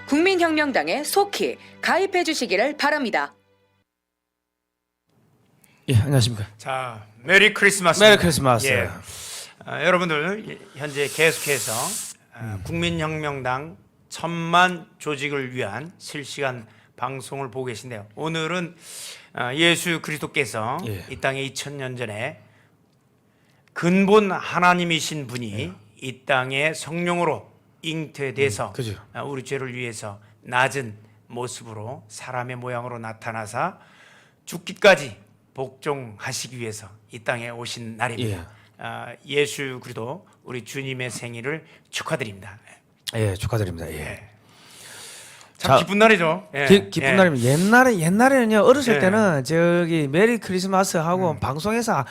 국민혁명당에 속히 가입해 주시기를 바랍니다. 예, 안녕하십니까. 자, 메리 크리스마스. 메리 크리스마스. 예. 여러분들 현재 계속해서 국민혁명당 1000만 조직을 위한 실시간 방송을 보고 계신데요. 오늘은 예수 그리스도께서 예. 이 땅에 2000년 전에 근본 하나님이신 분이 이 땅에 성령으로 잉태돼서 그죠. 우리 죄를 위해서 낮은 모습으로 사람의 모양으로 나타나사 죽기까지 복종하시기 위해서 이 땅에 오신 날입니다. 예수 그리스도 우리 주님의 생일을 축하드립니다. 예, 축하드립니다. 예. 참 자, 기쁜 날이죠. 예. 기쁜 날입니다. 옛날에는요, 어렸을 예. 때는 저기 메리 크리스마스 하고 방송에서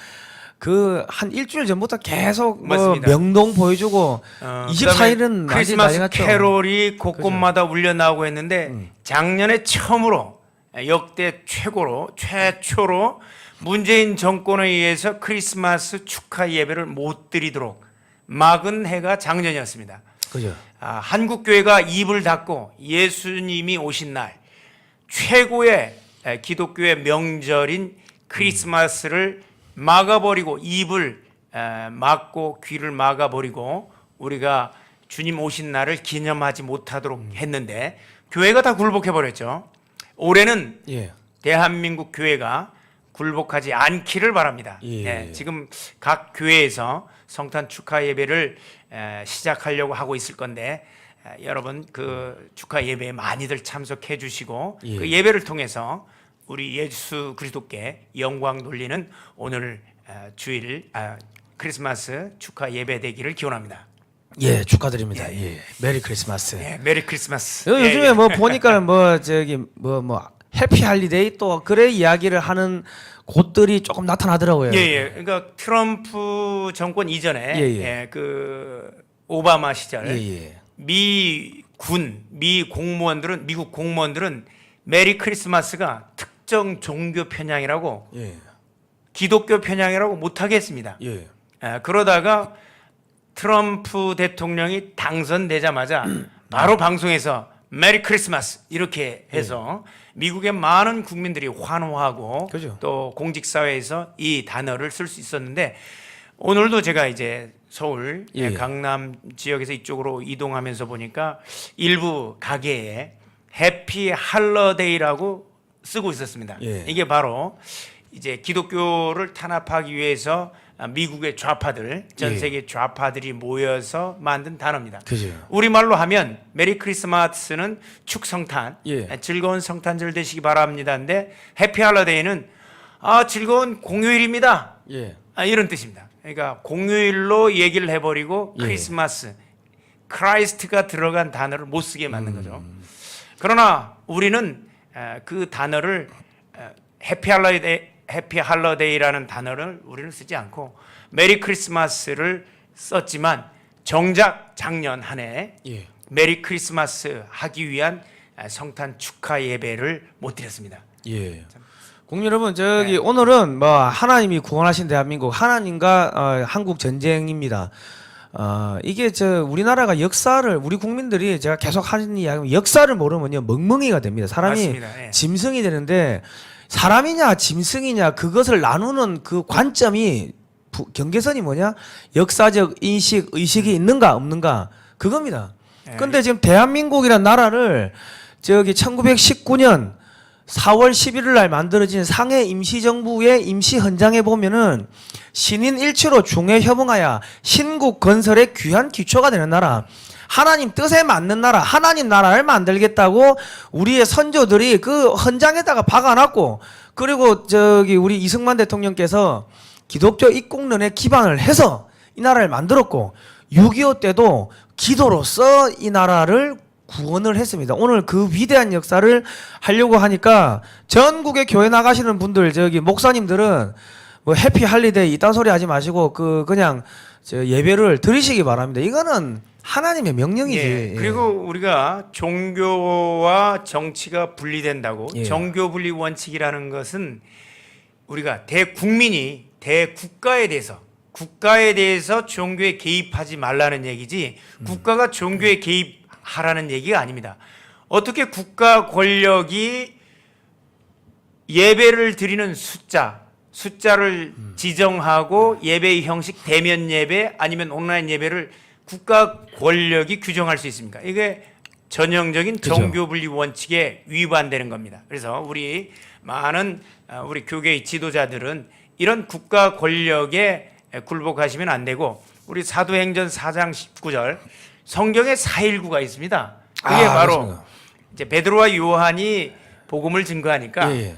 그 한 일주일 전부터 계속 뭐 맞습니다. 명동 보여주고 24일은 크리스마스 캐롤이 곳곳마다 울려 나오고 했는데 작년에 처음으로 역대 최초로 문재인 정권에 의해서 크리스마스 축하 예배를 못 드리도록 막은 해가 작년이었습니다. 그죠. 한국 교회가 입을 닫고 예수님이 오신 날 최고의 기독교의 명절인 크리스마스를 막아버리고 입을 막고 귀를 막아버리고 우리가 주님 오신 날을 기념하지 못하도록 했는데 교회가 다 굴복해버렸죠. 올해는 예. 대한민국 교회가 굴복하지 않기를 바랍니다. 예. 지금 각 교회에서 성탄 축하 예배를 시작하려고 하고 있을 건데 여러분 그 축하 예배에 많이들 참석해 주시고 예. 그 예배를 통해서 우리 예수 그리스도께 영광 돌리는 오늘 주일 크리스마스 축하 예배 되기를 기원합니다. 예, 축하드립니다. 예. 메리 크리스마스. 예, 메리 크리스마스. 요즘에 뭐 보니까 뭐 저기 뭐 해피 할리데이 또 그래 이야기를 하는 곳들이 조금 나타나더라고요. 예. 그러니까 트럼프 정권 이전에 예. 그 오바마 시절 예. 미국 공무원들은 메리 크리스마스가 특정 종교 편향이라고 예. 기독교 편향이라고 못하게 했습니다. 예. 그러다가 트럼프 대통령이 당선되자마자 바로 방송에서 메리 크리스마스 이렇게 해서 미국의 많은 국민들이 환호하고 그죠. 또 공직사회에서 이 단어를 쓸 수 있었는데 오늘도 제가 이제 서울 예. 강남 지역에서 이쪽으로 이동하면서 보니까 일부 가게에 해피 할러데이라고 쓰고 있었습니다. 예. 이게 바로 이제 기독교를 탄압하기 위해서 미국의 좌파들, 전 세계 좌파들이 모여서 만든 단어입니다. 그죠. 우리말로 하면 메리 크리스마스는 축성탄, 예. 즐거운 성탄절 되시기 바랍니다인데 해피 할러데이는 즐거운 공휴일입니다. 예. 이런 뜻입니다. 그러니까 공휴일로 얘기를 해버리고 예. 크리스마스, 크라이스트가 들어간 단어를 못 쓰게 만든 거죠. 그러나 우리는 그 단어를 해피 할러데이라는 단어를 우리는 쓰지 않고 메리 크리스마스를 썼지만 정작 작년 한 해 예. 메리 크리스마스 하기 위한 성탄 축하 예배를 못 드렸습니다. 예. 국민 여러분, 저기 오늘은 뭐 하나님이 구원하신 대한민국, 하나님과 한국 전쟁입니다. 이게 우리나라가 역사를 우리 국민들이 제가 계속 하는 이야기 역사를 모르면요 멍멍이가 됩니다. 사람이 맞습니다. 예. 짐승이 되는데 사람이냐 짐승이냐 그것을 나누는 그 관점이 경계선이 뭐냐? 역사적 인식 의식이 있는가 없는가 그겁니다. 근데 지금 대한민국이란 나라를 저기 1919년 4월 11일 날 만들어진 상해 임시정부의 임시헌장에 보면은 신인 일치로 중에 협응하여 신국 건설의 귀한 기초가 되는 나라, 하나님 뜻에 맞는 나라, 하나님 나라를 만들겠다고 우리의 선조들이 그 헌장에다가 박아놨고, 그리고 저기 우리 이승만 대통령께서 기독교 입국론에 기반을 해서 이 나라를 만들었고, 6.25 때도 기도로서 이 나라를 구원을 했습니다. 오늘 그 위대한 역사를 하려고 하니까 전국에 교회 나가시는 분들, 저기 목사님들은 뭐 해피 할리데이 이딴 소리 하지 마시고 그냥 예배를 드리시기 바랍니다. 이거는 하나님의 명령이지. 예. 그리고 우리가 종교와 정치가 분리된다고 예. 정교 분리 원칙이라는 것은 우리가 대국민이 대국가에 대해서 종교에 개입하지 말라는 얘기지 국가가 종교에 개입하라는 얘기가 아닙니다. 어떻게 국가 권력이 예배를 드리는 숫자를 지정하고 예배의 형식 대면 예배 아니면 온라인 예배를 국가 권력이 규정할 수 있습니까? 이게 전형적인 그죠. 종교 분리 원칙에 위반되는 겁니다. 그래서 우리 많은 우리 교계의 지도자들은 이런 국가 권력에 굴복하시면 안 되고 우리 사도행전 4장 19절 성경에 4.19가 있습니다. 그게 바로 그렇습니다. 이제 베드로와 요한이 복음을 증거하니까 예, 예.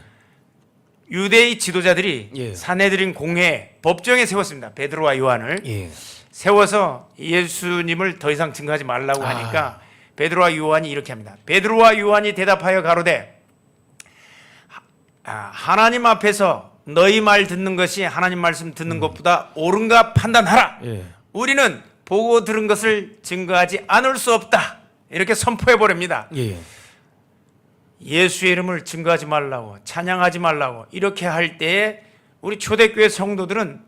유대의 지도자들이 예. 사내들인 공회 법정에 세웠습니다. 베드로와 요한을 예. 세워서 예수님을 더 이상 증거하지 말라고 아. 하니까 베드로와 요한이 이렇게 합니다. 베드로와 요한이 대답하여 가로되 하나님 앞에서 너희 말 듣는 것이 하나님 말씀 듣는 것보다 옳은가 판단하라. 예. 우리는 보고 들은 것을 증거하지 않을 수 없다. 이렇게 선포해 버립니다. 예. 예수의 이름을 증거하지 말라고 찬양하지 말라고 이렇게 할 때에 우리 초대교회 성도들은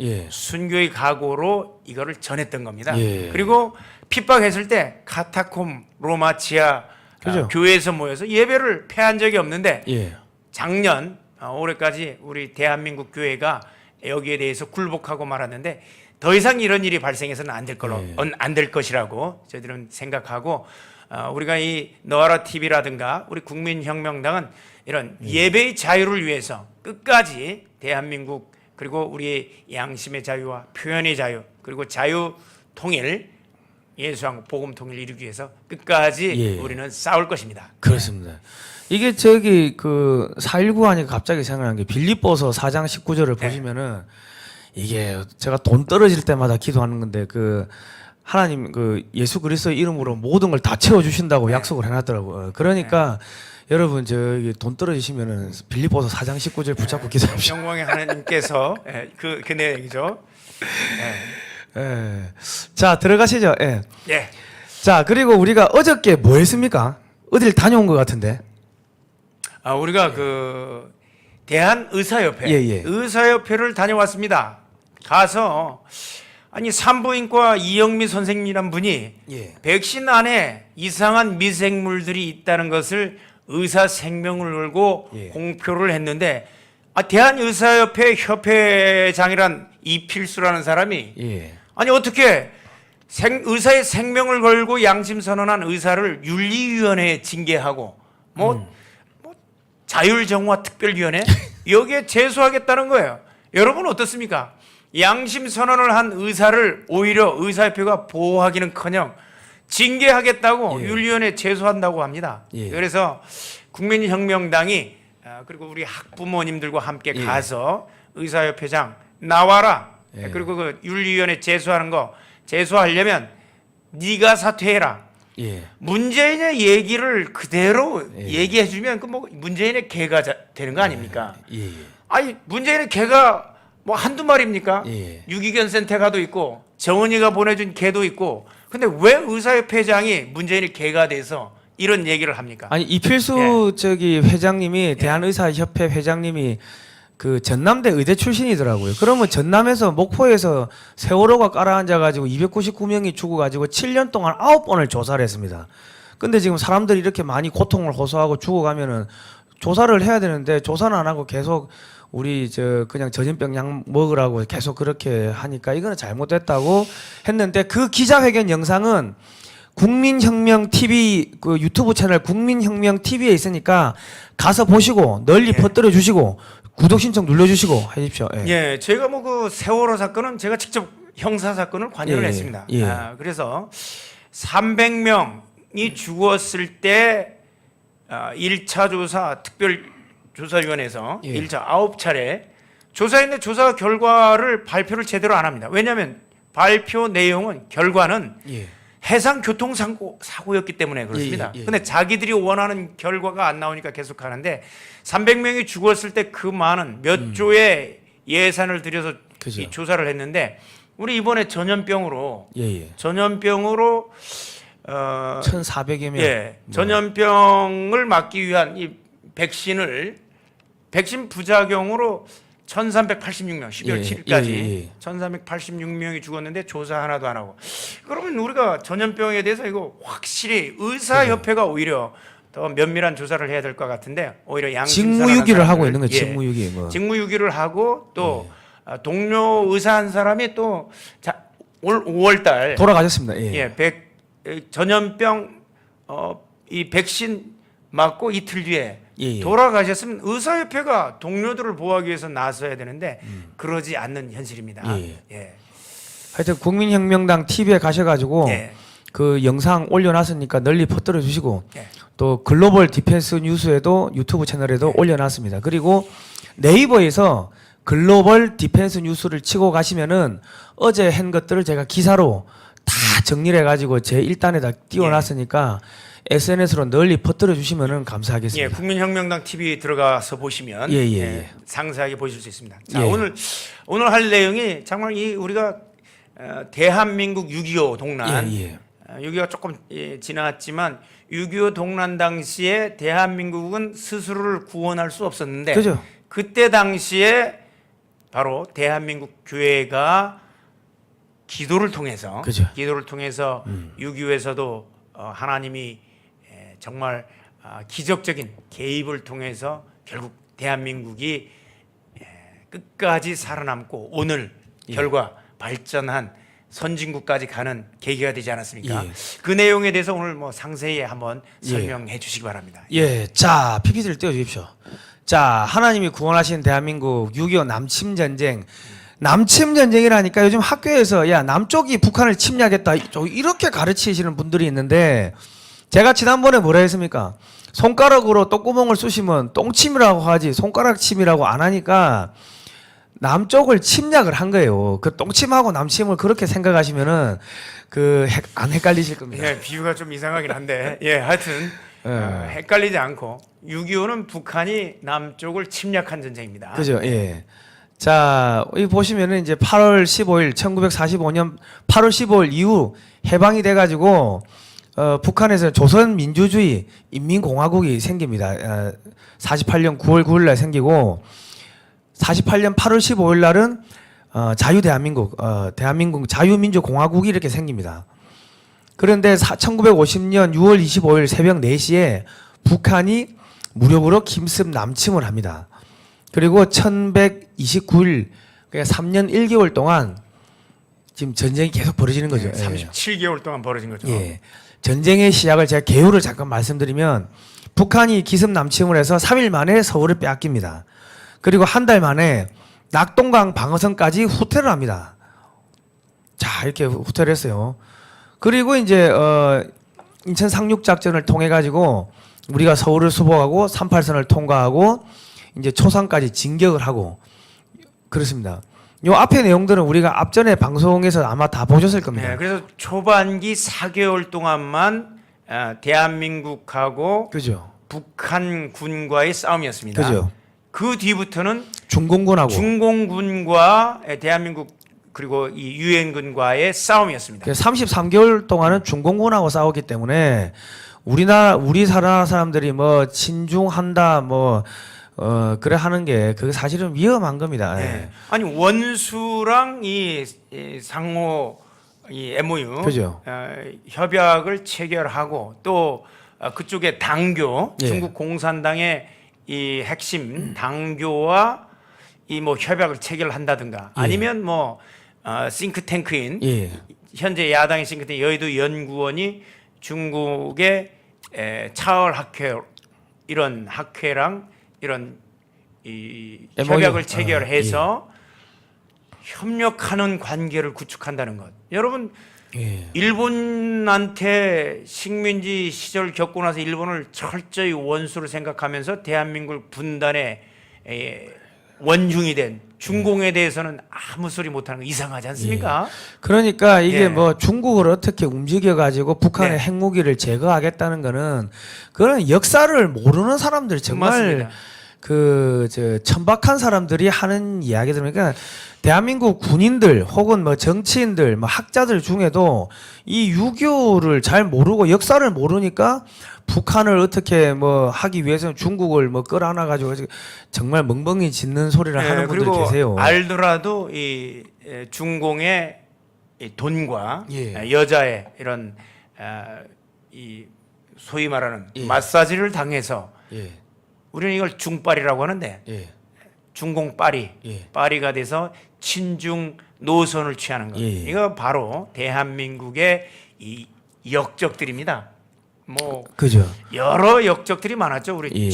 예. 순교의 각오로 이거를 전했던 겁니다. 예. 그리고 핍박했을 때 카타콤 로마 지하 그죠. 교회에서 모여서 예배를 패한 적이 없는데 예. 작년 올해까지 우리 대한민국 교회가 여기에 대해서 굴복하고 말았는데 더 이상 이런 일이 발생해서는 안 될 걸로 예. 안 될 것이라고 저희들은 생각하고 우리가 이 너아라 TV라든가 우리 국민혁명당은 이런 예배의 자유를 위해서 끝까지 대한민국 그리고 우리의 양심의 자유와 표현의 자유 그리고 자유 통일 예수왕국 복음 통일 이루기 위해서 끝까지 예. 우리는 싸울 것입니다. 그렇습니다. 이게 저기 그 4.19 하니까 갑자기 생각난 게 빌립보서 4장 19절을 보시면은 이게 제가 돈 떨어질 때마다 기도하는 건데 그 하나님 그 예수 그리스도의 이름으로 모든 걸 다 채워 주신다고 약속을 해놨더라고요. 그러니까 여러분 저기 돈 떨어지시면은 빌립보서 4장 19절 붙잡고 기도하십시오. 영광의 하나님께서 그 내용이죠. 예. 자 들어가시죠. 예. 예. 자 그리고 우리가 어저께 뭐 했습니까? 어딜 다녀온 것 같은데. 우리가 그 대한 의사협회 예, 예. 의사협회를 다녀왔습니다. 가서 아니 산부인과 이영미 선생님이란 분이 예. 백신 안에 이상한 미생물들이 있다는 것을 의사 생명을 걸고 예. 공표를 했는데 대한 의사협회 협회장이란 이필수라는 사람이 예. 아니 어떻게 의사의 생명을 걸고 양심 선언한 의사를 윤리위원회에 징계하고 뭐 자율정화 특별위원회 여기에 제소하겠다는 거예요. 여러분 어떻습니까? 양심 선언을 한 의사를 오히려 의사협회가 보호하기는커녕 징계하겠다고 예. 윤리위원회에 제소한다고 합니다. 예. 그래서 국민혁명당이 그리고 우리 학부모님들과 함께 예. 가서 의사협회장 나와라. 예. 그리고 그 윤리위원회 제소하는 거 제소하려면 네가 사퇴해라. 예. 문재인의 얘기를 그대로 예. 얘기해주면 그 뭐 문재인의 개가 되는 거 아닙니까? 예. 아니 문재인의 개가 뭐 한두 마리입니까? 예. 유기견 센터가도 있고 정은이가 보내준 개도 있고 근데 왜 의사협회장이 문재인의 개가 돼서 이런 얘기를 합니까? 아니 이필수 저기 회장님이 대한의사협회 회장님이 그 전남대 의대 출신이더라고요. 그러면 전남에서 목포에서 세월호가 깔아앉아 가지고 299명이 죽어 가지고 7년 동안 9번을 조사를 했습니다. 근데 지금 사람들이 이렇게 많이 고통을 호소하고 죽어가면은 조사를 해야 되는데 조사는 안 하고 계속 우리 저 그냥 전염병 약 먹으라고 계속 그렇게 하니까 이거는 잘못됐다고 했는데 그 기자회견 영상은 국민혁명 TV 그 유튜브 채널 국민혁명 TV에 있으니까 가서 보시고 널리 퍼뜨려 주시고 구독 신청 눌러 주시고 하십시오. 예. 예, 제가 뭐 그 세월호 사건은 제가 직접 형사 사건을 관여를 예, 했습니다. 예. 그래서 300명이 죽었을 때 1차 조사 특별조사위원회에서 예. 1차 9차례 조사했는데 조사 결과를 발표를 제대로 안 합니다. 왜냐하면 발표 내용은 결과는 예. 해상 교통사고였기 때문에 그렇습니다. 예, 예, 예. 근데 자기들이 원하는 결과가 안 나오니까 계속 하는데 300명이 죽었을 때 그 많은 몇 조의 예산을 들여서 그죠. 이 조사를 했는데 우리 이번에 전염병으로 예. 1,400여 명. 전염병을 막기 위한 이 백신 부작용으로 1386명 12월 예, 7일까지 예. 1386명이 죽었는데 조사 하나도 안 하고 그러면 우리가 전염병에 대해서 이거 확실히 의사협회가 오히려 더 면밀한 조사를 해야 될 것 같은데 오히려 직무유기를 하고 있는 거예요. 직무유기. 뭐. 직무유기를 하고 또 동료 의사 한 사람이 또 올 5월달 돌아가셨습니다. 예. 전염병 이 백신 맞고 이틀 뒤에 예. 돌아가셨으면 의사협회가 동료들을 보호하기 위해서 나서야 되는데 그러지 않는 현실입니다. 예. 하여튼 국민혁명당 TV에 가셔가지고 예. 그 영상 올려놨으니까 널리 퍼뜨려 주시고 예. 또 글로벌 디펜스 뉴스에도 유튜브 채널에도 올려놨습니다. 그리고 네이버에서 글로벌 디펜스 뉴스를 치고 가시면은 어제 한 것들을 제가 기사로 다 정리를 해가지고 제 1단에다 띄워놨으니까 SNS로 널리 퍼뜨려 주시면은 감사하겠습니다. 예, 국민혁명당 TV 들어가서 보시면 상세하게 보실 수 있습니다. 자, 예. 오늘 할 내용이 정말 우리가 대한민국 6.25 동란 6.25가 조금 지났지만 6.25 동란 당시에 대한민국은 스스로를 구원할 수 없었는데 그죠? 그때 당시에 바로 대한민국 교회가 기도를 통해서 그죠. 6.25에서도 하나님이 정말 기적적인 개입을 통해서 결국 대한민국이 끝까지 살아남고 오늘 결과 발전한 선진국까지 가는 계기가 되지 않았습니까? 그 내용에 대해서 오늘 뭐 상세히 한번 설명해 주시기 바랍니다. 예, 자 PPT를 띄워주십시오. 자, 하나님이 구원하신 대한민국 6.25 남침 전쟁. 남침 전쟁이라니까 요즘 학교에서 야 남쪽이 북한을 침략했다 이렇게 가르치시는 분들이 있는데 제가 지난번에 뭐라 했습니까? 손가락으로 똥구멍을 쑤시면 똥침이라고 하지 손가락 침이라고 안 하니까 남쪽을 침략을 한 거예요. 그 똥침하고 남침을 그렇게 생각하시면은 안 헷갈리실 겁니다. 예, 비유가 좀 이상하긴 한데 하여튼 헷갈리지 않고 6.25는 북한이 남쪽을 침략한 전쟁입니다. 그죠? 예. 자, 여기 보시면은 이제 8월 15일 1945년 8월 15일 이후 해방이 돼 가지고 북한에서 조선민주주의 인민공화국이 생깁니다. 48년 9월 9일 날 생기고 48년 8월 15일 날은 자유대한민국 대한민국 자유민주공화국이 이렇게 생깁니다. 그런데 1950년 6월 25일 새벽 4시에 북한이 무력으로 김습 남침을 합니다. 그리고 1129일 그러니까 3년 1개월 동안 지금 전쟁이 계속 벌어지는 거죠. 37개월 동안 벌어진 거죠. 예. 전쟁의 시작을 제가 개요를 잠깐 말씀드리면 북한이 기습 남침을 해서 3일 만에 서울을 빼앗깁니다. 그리고 한 달 만에 낙동강 방어선까지 후퇴를 합니다. 자, 이렇게 후퇴를 했어요. 그리고 이제 인천 상륙 작전을 통해 가지고 우리가 서울을 수복하고 38선을 통과하고 이제 초산까지 진격을 하고 그렇습니다. 요 앞의 내용들은 우리가 앞전에 방송에서 아마 다 보셨을 겁니다. 네, 그래서 초반기 4개월 동안만 대한민국하고 그죠. 북한 군과의 싸움이었습니다. 그죠. 그 뒤부터는 중공군과 대한민국 그리고 이 유엔군과의 싸움이었습니다. 33개월 동안은 중공군하고 싸웠기 때문에 우리 사람들이 뭐 친중한다 뭐 그래 하는 게 그게 사실은 위험한 겁니다. 네. 아니 원수랑 이 상호 이 MOU 그죠. 협약을 체결하고 또 그쪽에 당교 중국 공산당의 이 핵심 당교와 이 뭐 협약을 체결한다든가 아니면 뭐 싱크탱크인 현재 야당의 싱크탱크 여의도 연구원이 중국의 차얼 학회 이런 학회랑 이런 이 협약을 체결해서 협력하는 관계를 구축한다는 것. 여러분 일본한테 식민지 시절 겪고 나서 일본을 철저히 원수로 생각하면서 대한민국 분단의 원흉이 된 중공에 대해서는 아무 소리 못하는 거 이상하지 않습니까? 그러니까 이게 뭐 중국을 어떻게 움직여 가지고 북한의 핵무기를 제거하겠다는 거는 그런 역사를 모르는 사람들 정말 맞습니다. 그 저 천박한 사람들이 하는 이야기 들으니까 대한민국 군인들 혹은 뭐 정치인들 뭐 학자들 중에도 이 6.25를 잘 모르고 역사를 모르니까 북한을 어떻게 뭐 하기 위해서는 중국을 뭐 끌어안아 가지고 정말 멍멍이 짖는 소리를 하는 분들 그리고 계세요. 알더라도 이 중공의 이 돈과 예. 여자의 이런 이 소위 말하는 마사지를 당해서 예. 우리는 이걸 중빨이라고 하는데 예. 중공빨이 예. 빨이가 돼서 친중 노선을 취하는 것. 예. 이거 바로 대한민국의 이 역적들입니다. 뭐 그죠. 여러 역적들이 많았죠. 우리 예.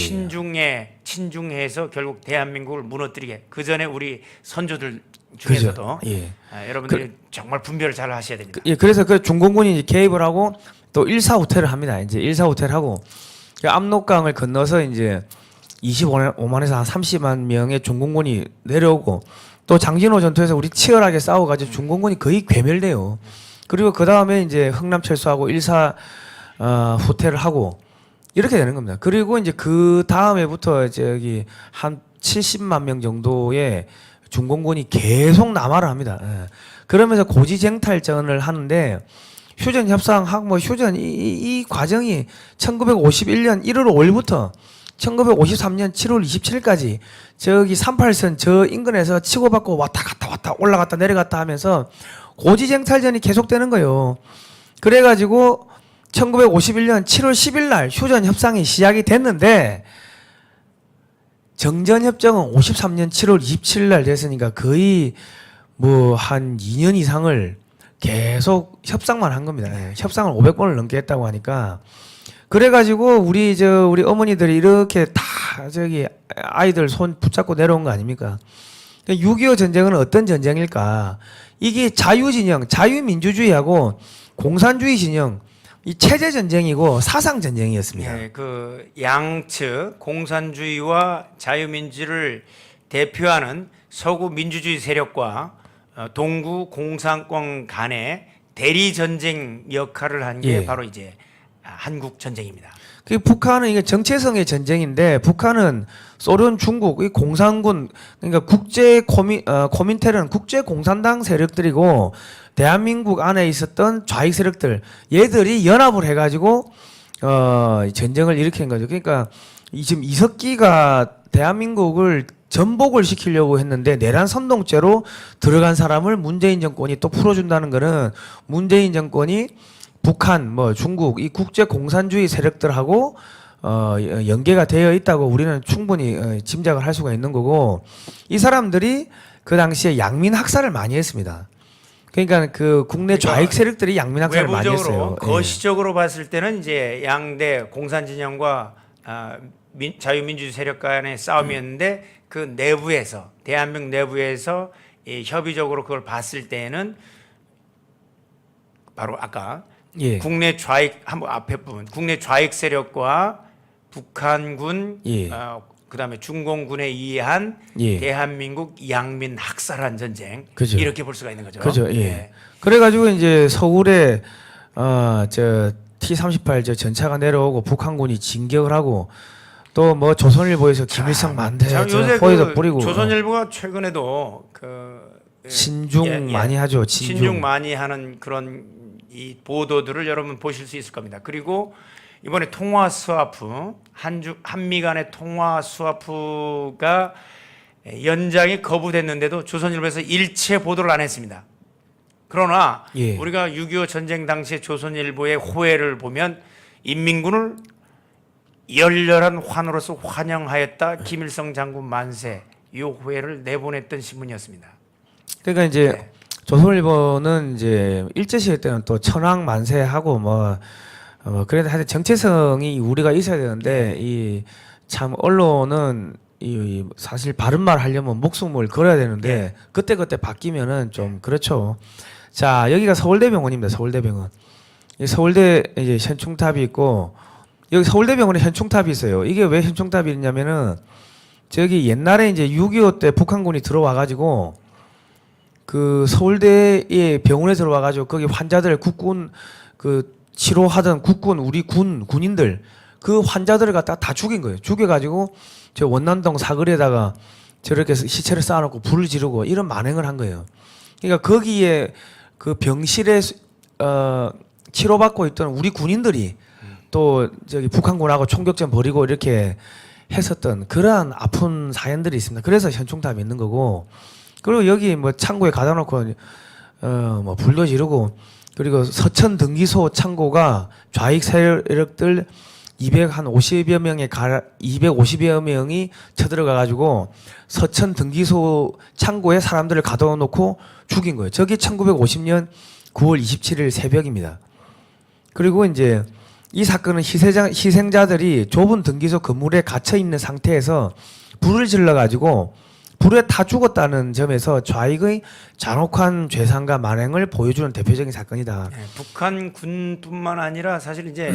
친중해서 결국 대한민국을 무너뜨리게. 그 전에 우리 선조들 그죠. 중에서도 예. 여러분들이 정말 분별을 잘 하셔야 됩니다. 예, 그래서 그 중공군이 이제 개입을 하고 또 1사 후퇴를 합니다. 이제 1사 후퇴를 하고 압록강을 건너서 이제 25만에서 한 30만 명의 중공군이 내려오고 또 장진호 전투에서 우리 치열하게 싸워가지고 중공군이 거의 괴멸돼요. 그리고 그 다음에 이제 흥남 철수하고 1사 후퇴를 하고 이렇게 되는 겁니다. 그리고 이제 그 다음에부터 저기 한 70만 명 정도의 중공군이 계속 남하를 합니다. 예. 그러면서 고지쟁탈전을 하는데 휴전 협상하고 뭐 휴전 이 과정이 1951년 1월 5일부터 1953년 7월 27일까지 저기 38선 저 인근에서 치고받고 왔다 갔다 올라갔다 내려갔다 하면서 고지쟁탈전이 계속되는 거예요. 그래가지고 1951년 7월 10일 날 휴전 협상이 시작이 됐는데 정전 협정은 53년 7월 27일 날 됐으니까 거의 뭐 한 2년 이상을 계속 협상만 한 겁니다. 예, 협상을 500번을 넘게 했다고 하니까 그래가지고 우리 어머니들이 이렇게 다 저기 아이들 손 붙잡고 내려온 거 아닙니까? 6.25 전쟁은 어떤 전쟁일까? 이게 자유진영, 자유민주주의하고 공산주의 진영, 이 체제 전쟁이고 사상 전쟁이었습니다. 예, 그 양측 공산주의와 자유민주를 대표하는 서구 민주주의 세력과 동구 공산권 간의 대리 전쟁 역할을 한 게 예. 바로 이제 한국 전쟁입니다. 그 북한은 이게 정체성의 전쟁인데 북한은 소련, 중국, 이 공산군 그러니까 국제 코민테르는 국제 공산당 세력들이고 대한민국 안에 있었던 좌익 세력들 얘들이 연합을 해가지고 전쟁을 일으킨 거죠. 그러니까 지금 이석기가 대한민국을 전복을 시키려고 했는데 내란 선동죄로 들어간 사람을 문재인 정권이 또 풀어준다는 거는 문재인 정권이 북한, 뭐 중국 이 국제 공산주의 세력들하고 연계가 되어 있다고 우리는 충분히 짐작을 할 수가 있는 거고 이 사람들이 그 당시에 양민 학살을 많이 했습니다. 그러니까 그 국내 좌익 세력들이 양민 학살을 많이 외부적으로 했어요. 거시적으로 봤을 때는 이제 양대 공산 진영과 자유민주주의 세력 간의 싸움이었는데 그 내부에서 대한민국 내부에서 협의적으로 그걸 봤을 때는 바로 아까 예. 국내 좌익 한번 앞에 부분 국내 좌익 세력과 북한군 예. 그다음에 중공군에 의한 예. 대한민국 양민 학살한 전쟁 그죠. 이렇게 볼 수가 있는 거죠. 그죠. 예. 그래가지고 이제 서울에 저 T-38 저 전차가 내려오고 북한군이 진격을 하고 또 뭐 조선일보에서 김일성 만대 요새 호에도 뿌리고 조선일보가 최근에도 그 신중 많이 하죠. 신중 많이 하는 그런 이 보도들을 여러분 보실 수 있을 겁니다. 그리고 이번에 통화 스와프 한미 간의 통화 스와프가 연장이 거부됐는데도 조선일보에서 일체 보도를 안 했습니다. 그러나 예. 우리가 6.25 전쟁 당시에 조선일보의 호해를 보면 인민군을 열렬한 환호로서 환영하였다. 김일성 장군 만세. 이 호해를 내보냈던 신문이었습니다. 그러니까 이제 네. 조선일보는 이제 일제시대 때는 또 천황 만세하고 그래도 하여튼 정체성이 우리가 있어야 되는데 이 참 언론은 이 사실 바른 말 하려면 목숨을 걸어야 되는데 그때 바뀌면은 좀 그렇죠. 자, 여기가 서울대병원입니다. 서울대병원. 이 서울대 이제 현충탑이 있고 여기 서울대병원에 현충탑이 있어요. 이게 왜 현충탑이 있냐면은 저기 옛날에 이제 6.25 때 북한군이 들어와 가지고 그 서울대의 병원에 들어와 가지고 거기 환자들 국군 그 치료하던 국군 우리 군인들 그 환자들을 갖다가 다 죽인 거예요. 죽여가지고 저 원남동 사거리에다가 저렇게 시체를 쌓아놓고 불을 지르고 이런 만행을 한 거예요. 그러니까 거기에 그 병실에 치료받고 있던 우리 군인들이 또 저기 북한군하고 총격전 벌이고 이렇게 했었던 그러한 아픈 사연들이 있습니다. 그래서 현충탑이 있는 거고, 그리고 여기 뭐 창고에 가다 놓고 뭐 불도 지르고, 그리고 서천 등기소 창고가 좌익 세력들 250여 명이 쳐들어가 가지고 서천 등기소 창고에 사람들을 가둬 놓고 죽인 거예요. 저게 1950년 9월 27일 새벽입니다. 그리고 이제 이 사건은 희생자들이 좁은 등기소 건물에 갇혀 있는 상태에서 불을 질러 가지고 불에 타 죽었다는 점에서 좌익의 잔혹한 죄상과 만행을 보여주는 대표적인 사건이다. 북한 군뿐만 아니라 사실 이제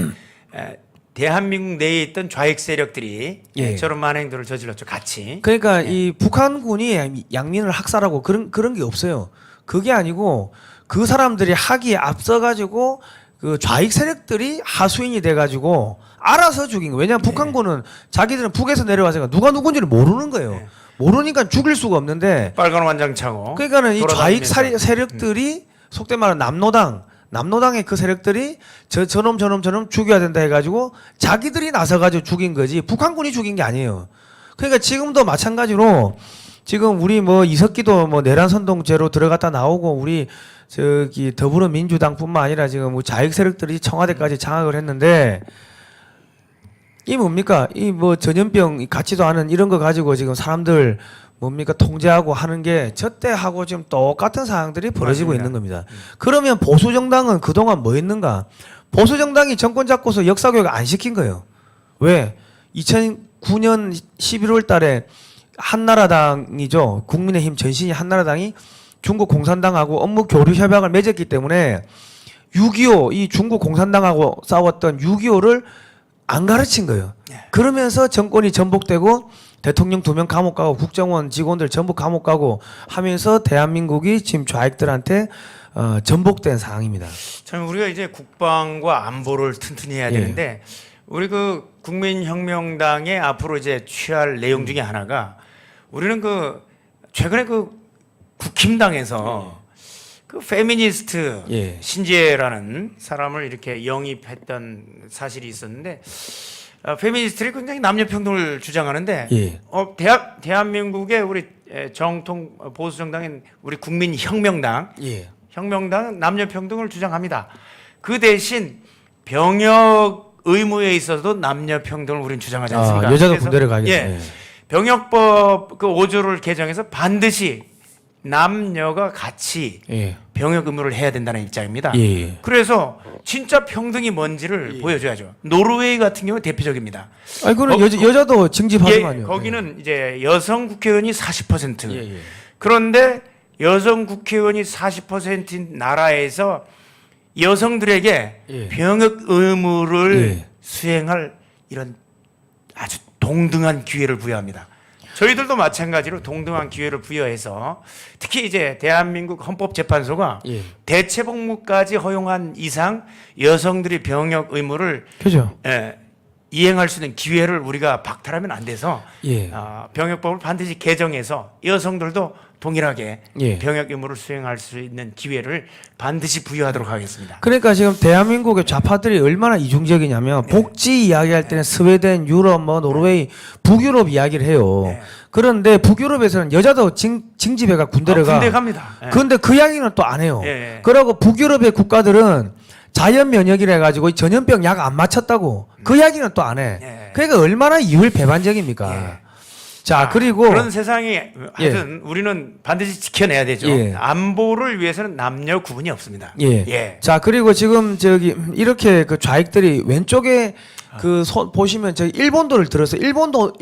대한민국 내에 있던 좌익 세력들이 저런 만행들을 저질렀죠. 같이. 그러니까 이 북한군이 양민을 학살하고 그런 게 없어요. 그게 아니고 그 사람들이 하기에 앞서 가지고 그 좌익 세력들이 하수인이 돼 가지고 알아서 죽인 거예요. 왜냐하면 북한군은 자기들은 북에서 내려와서 누가 누군지를 모르는 거예요. 모르니까 죽일 수가 없는데 빨간 완장 차고. 그러니까는 이 좌익 세력들이 속된 말은 남노당의 그 세력들이 저놈 죽여야 된다 해가지고 자기들이 나서가지고 죽인 거지 북한군이 죽인 게 아니에요. 그러니까 지금도 마찬가지로 지금 우리 뭐 이석기도 뭐 내란선동죄로 들어갔다 나오고 우리 저기 더불어민주당뿐만 아니라 지금 좌익 세력들이 청와대까지 장악을 했는데 이 뭡니까? 이 뭐 전염병 같지도 않은 이런 거 가지고 지금 사람들 뭡니까 통제하고 하는 게 저때하고 지금 똑같은 상황들이 벌어지고 맞습니다. 있는 겁니다. 그러면 보수 정당은 그동안 뭐 했는가? 보수 정당이 정권 잡고서 역사 교육 안 시킨 거예요. 왜? 2009년 11월 달에 한나라당이죠. 국민의힘 전신이 한나라당이 중국 공산당하고 업무 교류 협약을 맺었기 때문에 6.25 이 중국 공산당하고 싸웠던 6.25를 안 가르친 거예요. 그러면서 정권이 전복되고 대통령 2명 감옥 가고 국정원 직원들 전부 감옥 가고 하면서 대한민국이 지금 좌익들한테 전복된 상황입니다. 참 우리가 이제 국방과 안보를 튼튼히 해야 되는데 우리 그 국민혁명당의 앞으로 이제 취할 내용 중에 하나가 우리는 그 최근에 그 국힘당에서 그 페미니스트 신재라는 사람을 이렇게 영입했던 사실이 있었는데 페미니스트들이 굉장히 남녀평등을 주장하는데 대한민국의 우리 정통 보수 정당인 우리 국민혁명당 혁명당은 남녀평등을 주장합니다. 그 대신 병역 의무에 있어서도 남녀평등을 우리는 주장하지 않습니까? 여자도 군대를 가겠네. 병역법 그 5조를 개정해서 반드시 남녀가 같이 병역 의무를 해야 된다는 입장입니다. 그래서 진짜 평등이 뭔지를 보여줘야죠. 노르웨이 같은 경우 대표적입니다. 아니 그럼 여자도 징집하지만요. 거기는 이제 여성 국회의원이 40%. 그런데 여성 국회의원이 40%인 나라에서 여성들에게 병역 의무를 수행할 이런 아주 동등한 기회를 부여합니다. 저희들도 마찬가지로 동등한 기회를 부여해서 특히 이제 대한민국 헌법재판소가 대체복무까지 허용한 이상 여성들이 병역 의무를 이행할 수 있는 기회를 우리가 박탈하면 안 돼서 병역법을 반드시 개정해서 여성들도 동일하게 병역 의무를 수행할 수 있는 기회를 반드시 부여하도록 하겠습니다. 그러니까 지금 대한민국의 좌파들이 얼마나 이중적이냐면 복지 이야기할 때는 스웨덴, 유럽, 뭐 노르웨이, 북유럽 이야기를 해요. 그런데 북유럽에서는 여자도 징집해가 군대를 가. 군대 갑니다. 그런데 그 이야기는 또 안 해요. 그러고 북유럽의 국가들은 자연 면역이라 해가지고 전염병 약 안 맞췄다고 그 이야기는 또 안 해. 그러니까 얼마나 이율 배반적입니까? 자, 그리고 그런 세상이 하여튼 우리는 반드시 지켜내야 되죠. 안보를 위해서는 남녀 구분이 없습니다. 자, 그리고 지금 저기 이렇게 그 좌익들이 왼쪽에 그 보시면 저기 일본도를 들어서 일본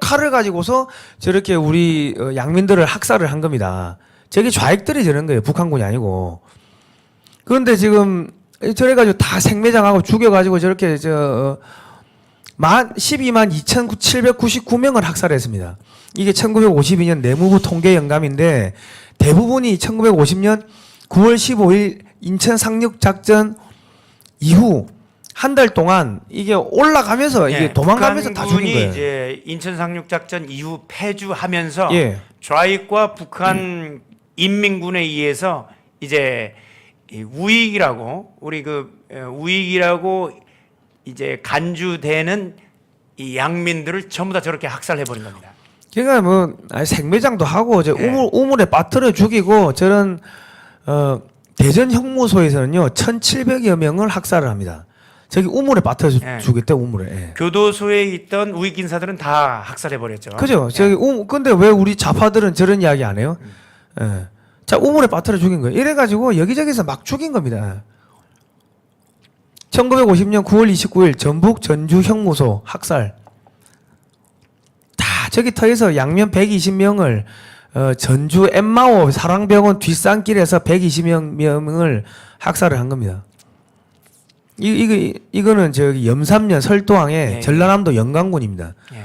칼을 가지고서 저렇게 우리 양민들을 학살을 한 겁니다. 저게 좌익들이 저런 거예요. 북한군이 아니고. 그런데 지금 저래가지고 다 생매장하고 죽여가지고 저렇게 12만 2,799명을 학살했습니다. 이게 1952년 내무부 통계 영감인데 대부분이 1950년 9월 15일 인천 상륙 작전 이후 한 달 동안 이게 올라가면서 이게 도망가면서 다 죽인 북한군이 거예요. 이제 인천 상륙 작전 이후 패주하면서 예. 좌익과 북한 인민군에 의해서 이제 이 우익이라고 우리 우익이라고 이제 간주되는 이 양민들을 전부 다 저렇게 학살해 버린 겁니다. 그러니까 뭐 생매장도 하고 저 예. 우물에 빠뜨려 죽이고 저런 대전 형무소에서는요 1,700여 명을 학살을 합니다. 저기 우물에 빠뜨려 예. 죽였대 우물에. 예. 교도소에 있던 우익 인사들은 다 학살해 버렸죠. 그죠? 저기 근데 왜 우리 좌파들은 저런 이야기 안 해요? 예. 자 우물에 빠뜨려 죽인 거예요. 이래가지고 여기저기서 막 죽인 겁니다. 1950년 9월 29일 전북 전주 형무소 학살. 다 저기 터에서 양면 120명을 전주 엠마오 사랑병원 뒷산길에서 120명을 학살을 한 겁니다. 이거는 저기 염산면 설도항의 예. 전라남도 영광군입니다. 예.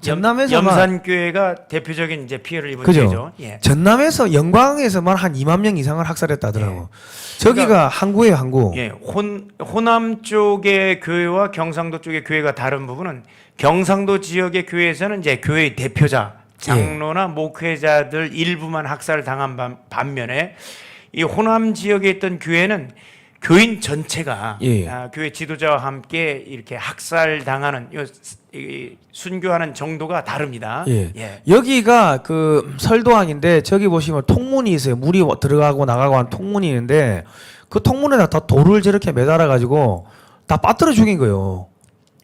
전남에서만 염산교회가 대표적인 이제 피해를 입은 그죠? 교회죠. 예. 전남에서 영광에서만 한 2만 명 이상을 학살했다더라고. 저기가 그러니까 항구예요, 항구. 예, 호남 쪽의 교회와 경상도 쪽의 교회가 다른 부분은 경상도 지역의 교회에서는 이제 교회의 대표자, 장로나 목회자들 일부만 학살을 당한 반면에 이 호남 지역에 있던 교회는 교인 전체가 예. 교회 지도자와 함께 이렇게 학살 당하는 순교하는 정도가 다릅니다. 예. 여기가 그 설도항인데 저기 보시면 통문이 있어요. 물이 들어가고 나가고 한 통문이 있는데 그 통문에다 다 돌을 저렇게 매달아 가지고 다 빠뜨려 죽인 거예요.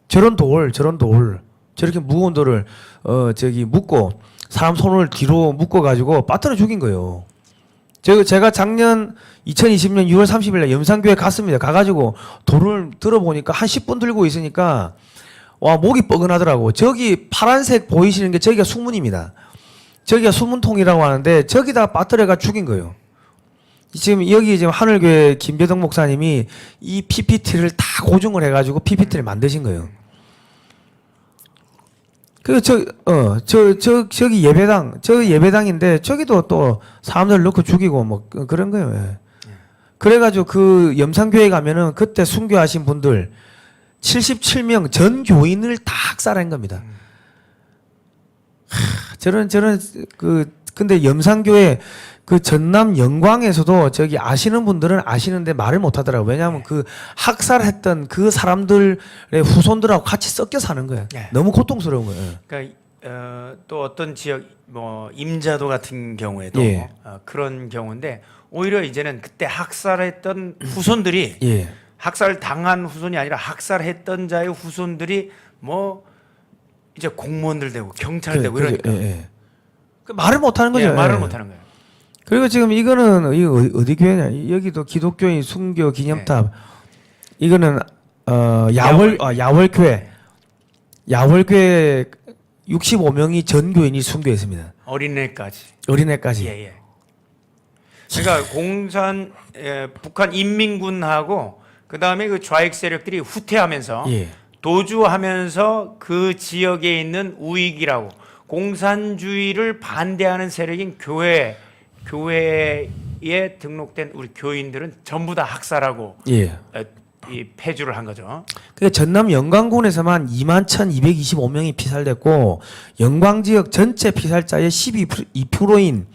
저런 돌 저렇게 무거운 돌을 저기 묶고 사람 손을 뒤로 묶어 가지고 빠뜨려 죽인 거예요. 제가 작년 2020년 6월 30일 날 염산교회 갔습니다. 가가지고 돌을 들어보니까 한 10분 들고 있으니까 와 목이 뻐근하더라고. 저기 파란색 보이시는 게 저기가 수문입니다. 저기가 수문통이라고 하는데 저기다 빠뜨려가 죽인 거예요. 지금 여기 지금 하늘교회 김배동 목사님이 이 PPT를 다 고증을 해가지고 PPT를 만드신 거예요. 저기 예배당인데 저기도 또 사람들 넣고 죽이고 뭐 그런 거예요. 예. 그래가지고 그 염산교회 가면은 그때 순교하신 분들 77명 전 교인을 다 학살한 겁니다. 저런 근데 염산교회 그 전남 영광에서도 저기 아시는 분들은 아시는데 말을 못 하더라고요. 왜냐하면 그 학살했던 그 사람들의 후손들하고 같이 섞여 사는 거예요. 네. 너무 고통스러운 거예요. 그러니까 또 어떤 지역 뭐 임자도 같은 경우에도 예. 그런 경우인데 오히려 이제는 그때 학살했던 후손들이 예. 학살 당한 후손이 아니라 학살했던 자의 후손들이 뭐 이제 공무원들 되고 경찰 되고 이러니까 그 말을 못 하는 거죠. 예, 말을 예. 못 하는 거예요. 그리고 지금 이거는 이거 어디 교회냐? 여기도 기독교인 순교 기념탑. 이거는 야월교회. 야월교회 65명이 전 교인이 순교했습니다. 어린애까지. 예. 그러니까 북한 인민군하고 그 다음에 그 좌익 세력들이 후퇴하면서 예. 도주하면서 그 지역에 있는 우익이라고 공산주의를 반대하는 세력인 교회에 등록된 우리 교인들은 전부 다 학살하고 예. 이 폐주를 한 거죠. 그러니까 전남 영광군에서만 21,225명이 피살됐고 영광 지역 전체 피살자의 12%인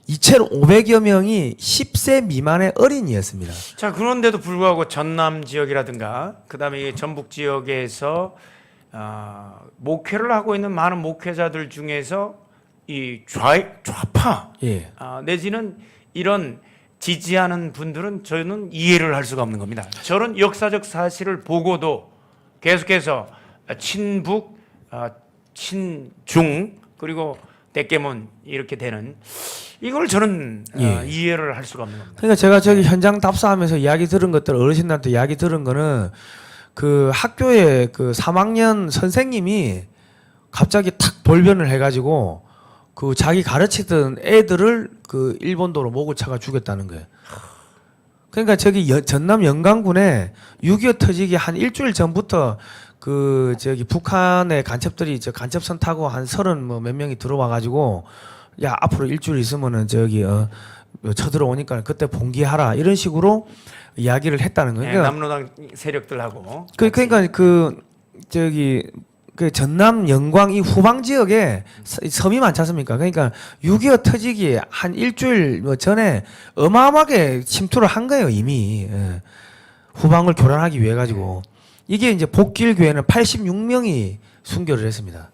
2,500여 명이 10세 미만의 어린이였습니다. 자, 그런데도 불구하고 전남 지역이라든가 그다음에 전북 지역에서 목회를 하고 있는 많은 목회자들 중에서 이 좌파 예. 내지는 이런 지지하는 분들은 저는 이해를 할 수가 없는 겁니다. 저런 역사적 사실을 보고도 계속해서 친북, 친중 그리고 대깨문 이렇게 되는 이걸 저는 이해를 할 수가 없는 겁니다. 그러니까 제가 저기 현장 답사하면서 이야기 들은 것들 어르신들한테 이야기 들은 거는 그 학교에 그 3학년 선생님이 갑자기 탁 돌변을 해가지고 그 자기 가르치던 애들을 그 일본도로 목을 차가 죽였다는 거예요. 그러니까 저기 전남 영광군에 6.25 터지기 한 일주일 전부터 그 저기 북한의 간첩들이 저 간첩선 타고 한 30 뭐 몇 명이 들어와 가지고 야 앞으로 일주일 있으면은 저기 쳐들어오니까 그때 봉기하라 이런 식으로 이야기를 했다는 거예요. 예, 남로당 세력들하고 그러니까 그 전남 영광 이 후방 지역에 섬이 많지 않습니까? 그러니까 6.25 터지기 한 일주일 뭐 전에 어마어마하게 침투를 한 거예요 이미. 예. 후방을 교란하기 위해 가지고 이게 이제 복길 교회는 86명이 순교를 했습니다.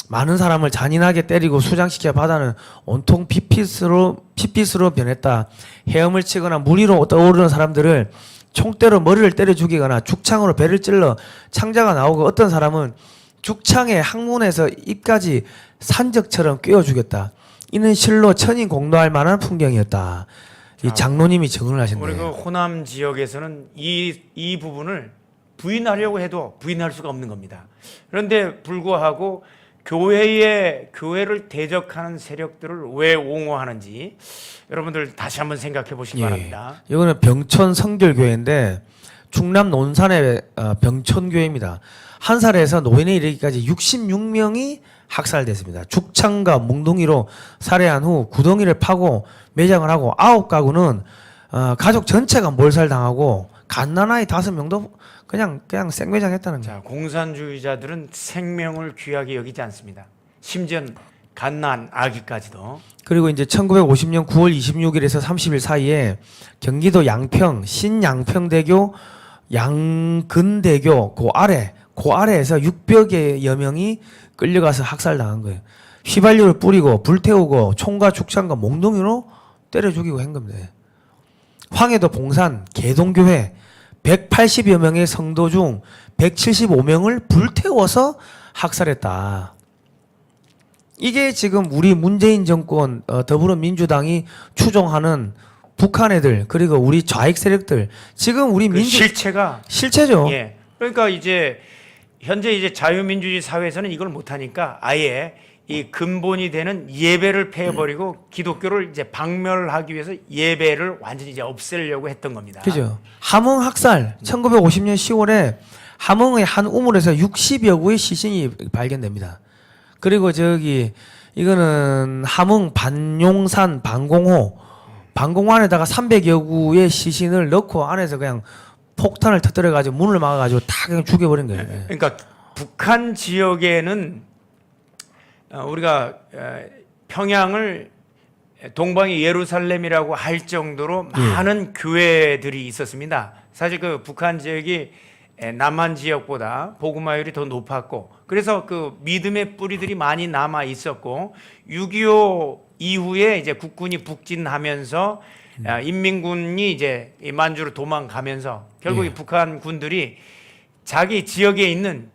많은 사람을 잔인하게 때리고 수장시켜 바다는 온통 핏빛으로 변했다. 헤엄을 치거나 무리로 떠오르는 사람들을 총대로 머리를 때려 죽이거나 죽창으로 배를 찔러 창자가 나오고 어떤 사람은 죽창의 항문에서 입까지 산적처럼 꿰어 죽였다. 이는 실로 천인 공노할 만한 풍경이었다. 이 장로님이 증언을 하신대요. 우리 그 호남 지역에서는 이 부분을 부인하려고 해도 부인할 수가 없는 겁니다. 그런데 불구하고 교회를 대적하는 세력들을 왜 옹호하는지 여러분들 다시 한번 생각해 보시기 바랍니다. 이거는 병천 성결교회인데 충남 논산의 병천교회입니다. 한 살에서 노인에 이르기까지 66명이 학살됐습니다. 죽창과 몽둥이로 살해한 후 구덩이를 파고 매장을 하고 9가구는 가족 전체가 몰살당하고 갓난아이 5명도 그냥 생매장했다는 거예요. 자, 공산주의자들은 생명을 귀하게 여기지 않습니다. 심지어 갓난 아기까지도. 그리고 이제 1950년 9월 26일에서 30일 사이에 경기도 양평 신양평대교 양근대교 그 아래에서 600여 명이 끌려가서 학살당한 거예요. 휘발유를 뿌리고 불태우고 총과 죽창과 몽둥이로 때려 죽이고 한 겁니다. 황해도 봉산 개동교회 180여 명의 성도 중 175명을 불태워서 학살했다. 이게 지금 우리 문재인 정권 더불어민주당이 추종하는 북한 애들 그리고 우리 좌익 세력들 지금 우리 그 실체죠. 예. 그러니까 이제 현재 이제 자유민주주의 사회에서는 이걸 못하니까 아예 이 근본이 되는 예배를 폐해버리고 기독교를 이제 박멸하기 위해서 예배를 완전히 이제 없애려고 했던 겁니다. 그죠. 함흥 학살 1950년 10월에 함흥의 한 우물에서 60여 구의 시신이 발견됩니다. 그리고 이거는 함흥 반용산 방공호 안에다가 300여 구의 시신을 넣고 안에서 그냥 폭탄을 터뜨려가지고 문을 막아가지고 다 그냥 죽여버린 거예요. 그러니까 북한 지역에는 우리가 평양을 동방의 예루살렘이라고 할 정도로 많은 교회들이 있었습니다. 사실 그 북한 지역이 남한 지역보다 복음화율이 더 높았고 그래서 그 믿음의 뿌리들이 많이 남아 있었고 6.25 이후에 이제 국군이 북진하면서 인민군이 이제 만주로 도망가면서 결국 이 북한 군들이 자기 지역에 있는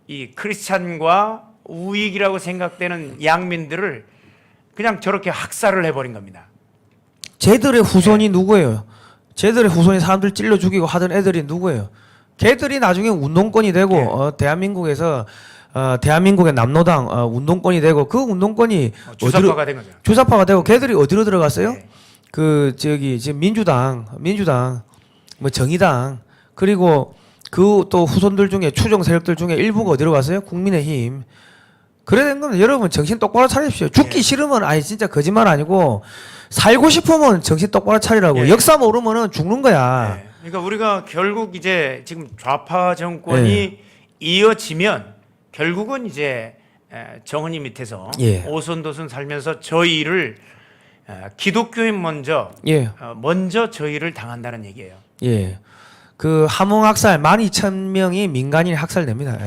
이 크리스찬과 우익이라고 생각되는 양민들을 그냥 저렇게 학살을 해버린 겁니다. 쟤들의 후손이 누구예요? 쟤들의 후손이 사람들 찔러 죽이고 하던 애들이 누구예요? 걔들이 나중에 운동권이 되고 대한민국에서 대한민국의 남로당 운동권이 되고 그 운동권이 주사파가 된 거죠. 주사파가 되고 걔들이 어디로 들어갔어요? 네. 지금 민주당 뭐 정의당 그리고 그 또 후손들 중에 추종 세력들 중에 일부가 어디로 갔어요? 국민의힘. 그래 된 겁니다. 여러분 정신 똑바로 차리십시오. 죽기 싫으면 아니 진짜 거짓말 아니고 살고 싶으면 정신 똑바로 차리라고. 역사 모르면은 죽는 거야. 그러니까 우리가 결국 이제 지금 좌파 정권이 이어지면 결국은 이제 정은이 밑에서 오손도손 살면서 저희를 기독교인 먼저 저희를 당한다는 얘기예요. 그 함흥 학살 12,000명이 민간인이 학살됩니다.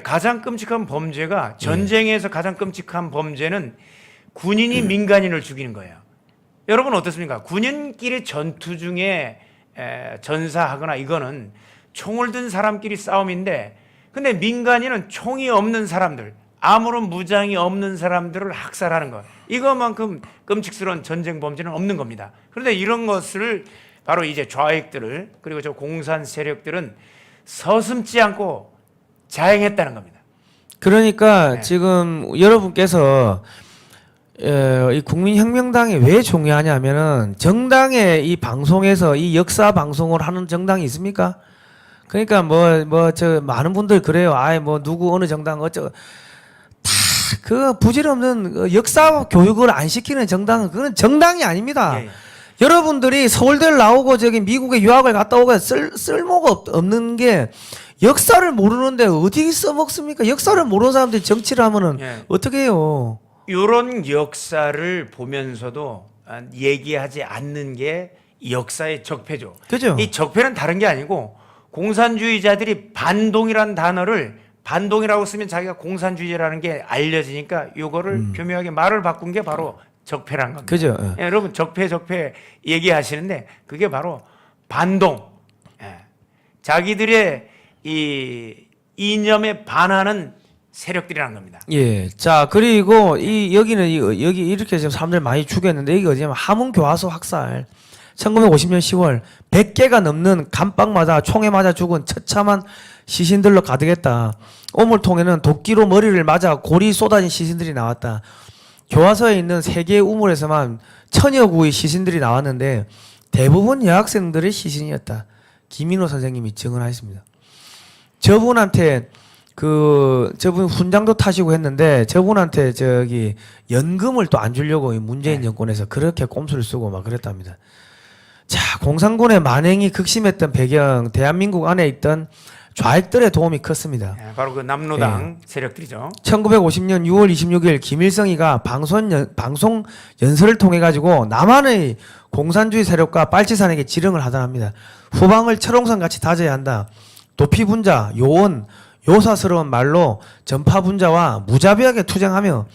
가장 끔찍한 범죄가 전쟁에서 가장 끔찍한 범죄는 군인이 민간인을 죽이는 거예요. 여러분 어떻습니까? 군인끼리 전투 중에 전사하거나 이거는 총을 든 사람끼리 싸움인데 근데 민간인은 총이 없는 사람들 아무런 무장이 없는 사람들을 학살하는 것 이것만큼 끔찍스러운 전쟁 범죄는 없는 겁니다. 그런데 이런 것을 바로 이제 좌익들을 그리고 저 공산 세력들은 서슴지 않고 자행했다는 겁니다. 그러니까 지금 여러분께서 이 국민혁명당이 왜 중요하냐면은 정당의 이 방송에서 이 역사 방송을 하는 정당이 있습니까? 그러니까 많은 분들 그래요. 누구 어느 정당 어쩌고 다 그 부질없는 역사 교육을 안 시키는 정당은 그건 정당이 아닙니다. 예, 예. 여러분들이 서울대를 나오고 저기 미국에 유학을 갔다 오고 쓸모가 없는 게 역사를 모르는데 어디 써먹습니까? 역사를 모르는 사람들이 정치를 하면은 예. 어떻게 해요? 이런 역사를 보면서도 얘기하지 않는 게 역사의 적폐죠. 그죠? 이 적폐는 다른 게 아니고 공산주의자들이 반동이라는 단어를 반동이라고 쓰면 자기가 공산주의자라는 게 알려지니까 요거를 교묘하게 말을 바꾼 게 바로 적폐란 겁니다. 그죠? 예, 여러분 적폐 얘기하시는데 그게 바로 반동. 예. 자기들의 이 이념에 반하는 세력들이라는 겁니다. 예. 자, 그리고 여기 이렇게 지금 사람들 많이 죽였는데 여기 어디냐면 함흥 교화소 학살. 1950년 10월 100개가 넘는 감방마다 총에 맞아 죽은 처참한 시신들로 가득했다. 우물통에는 도끼로 머리를 맞아 골이 쏟아진 시신들이 나왔다. 교화소에 있는 3개의 우물에서만 1000여 구의 시신들이 나왔는데 대부분 여학생들의 시신이었다. 김인호 선생님이 증언하셨습니다. 저분한테 저분 훈장도 타시고 했는데 저분한테 저기 연금을 또 안 주려고 문재인 정권에서 그렇게 꼼수를 쓰고 막 그랬답니다. 자, 공산군의 만행이 극심했던 배경, 대한민국 안에 있던 좌익들의 도움이 컸습니다. 예, 바로 그 남로당 세력들이죠. 1950년 6월 26일 김일성이가 방송 연설을 통해 가지고 남한의 공산주의 세력과 빨치산에게 지령을 하더랍니다. 후방을 철옹선 같이 다져야 한다. 도피분자, 요원, 요사스러운 말로 전파분자와 무자비하게 투쟁하며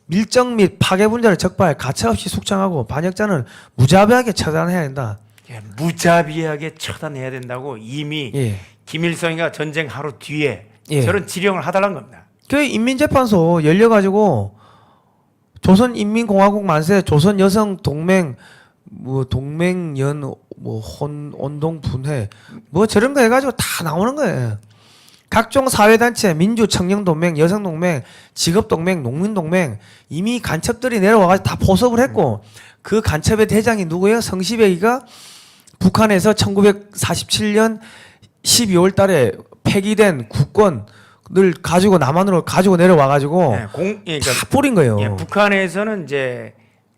밀정 및 파괴분자를 적발, 가차없이 숙청하고 반역자는 무자비하게 처단해야 된다. 예, 무자비하게 처단해야 된다고 이미 예. 김일성이가 전쟁 하루 뒤에 예. 저런 지령을 하달란 겁니다. 그 인민재판소 열려가지고 조선인민공화국 만세, 조선여성동맹, 동맹연, 온동분회, 저런 거 해가지고 다 나오는 거예요. 각종 사회단체, 민주청년동맹, 여성동맹, 직업동맹, 농민동맹 이미 간첩들이 내려와가지고 다 포섭을 했고 그 간첩의 대장이 누구예요? 성시백이가 북한에서 1947년 12월 달에 폐기된 국권을 가지고 남한으로 가지고 내려와가지고 그러니까 다 뿌린 거예요. 예, 북한에서는 이제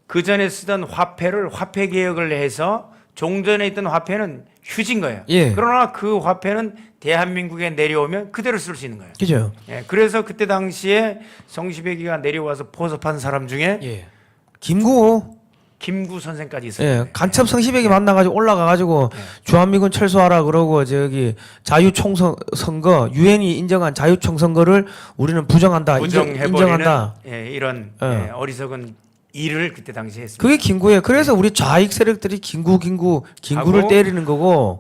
그 전에 쓰던 화폐를 화폐 개혁을 해서 종전에 있던 화폐는 휴진 거예요. 예. 그러나 그 화폐는 대한민국에 내려오면 그대로 쓸 수 있는 거예요. 그죠? 예, 그래서 그때 당시에 성시백이가 내려와서 포섭한 사람 중에 예. 김구. 김구 선생까지 있어요. 예, 간첩 성시백이 만나가지고 올라가가지고 주한미군 철수하라 그러고 저기 자유총선거 유엔이 인정한 자유총선거를 우리는 부정한다. 부정해버리는 인정한다. 예, 이런 예. 어리석은 일을 그때 당시에 했습니다. 그게 김구예요. 그래서 우리 좌익 세력들이 김구를 하고, 때리는 거고.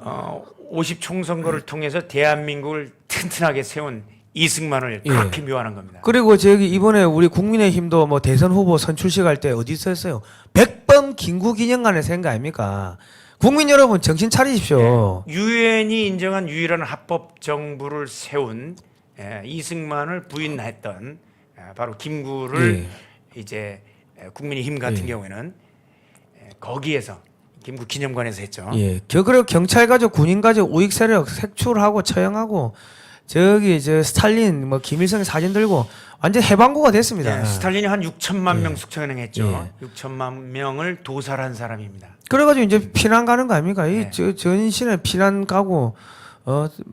50 총선거를 통해서 대한민국을 튼튼하게 세운 이승만을 예. 그렇게 묘하는 겁니다. 그리고 저기 이번에 우리 국민의힘도 대선 후보 선출식 할 때 어디서 했어요? 100번 김구 기념관에서 한 거 아닙니까? 국민 여러분 정신 차리십시오. 유엔이 인정한 유일한 합법 정부를 세운 이승만을 부인했던 바로 김구를 이제 국민의힘 같은 경우에는 거기에서 김구 기념관에서 했죠. 예. 그리고 경찰 가족, 군인 가족, 우익 세력 색출하고 처형하고 저기 스탈린 김일성의 사진 들고 완전 해방구가 됐습니다. 예, 스탈린이 한 6천만 명 숙청했죠. 6천만 명을 도살한 사람입니다. 그래가지고 이제 피난 가는 거 아닙니까? 이 전신에 피난 가고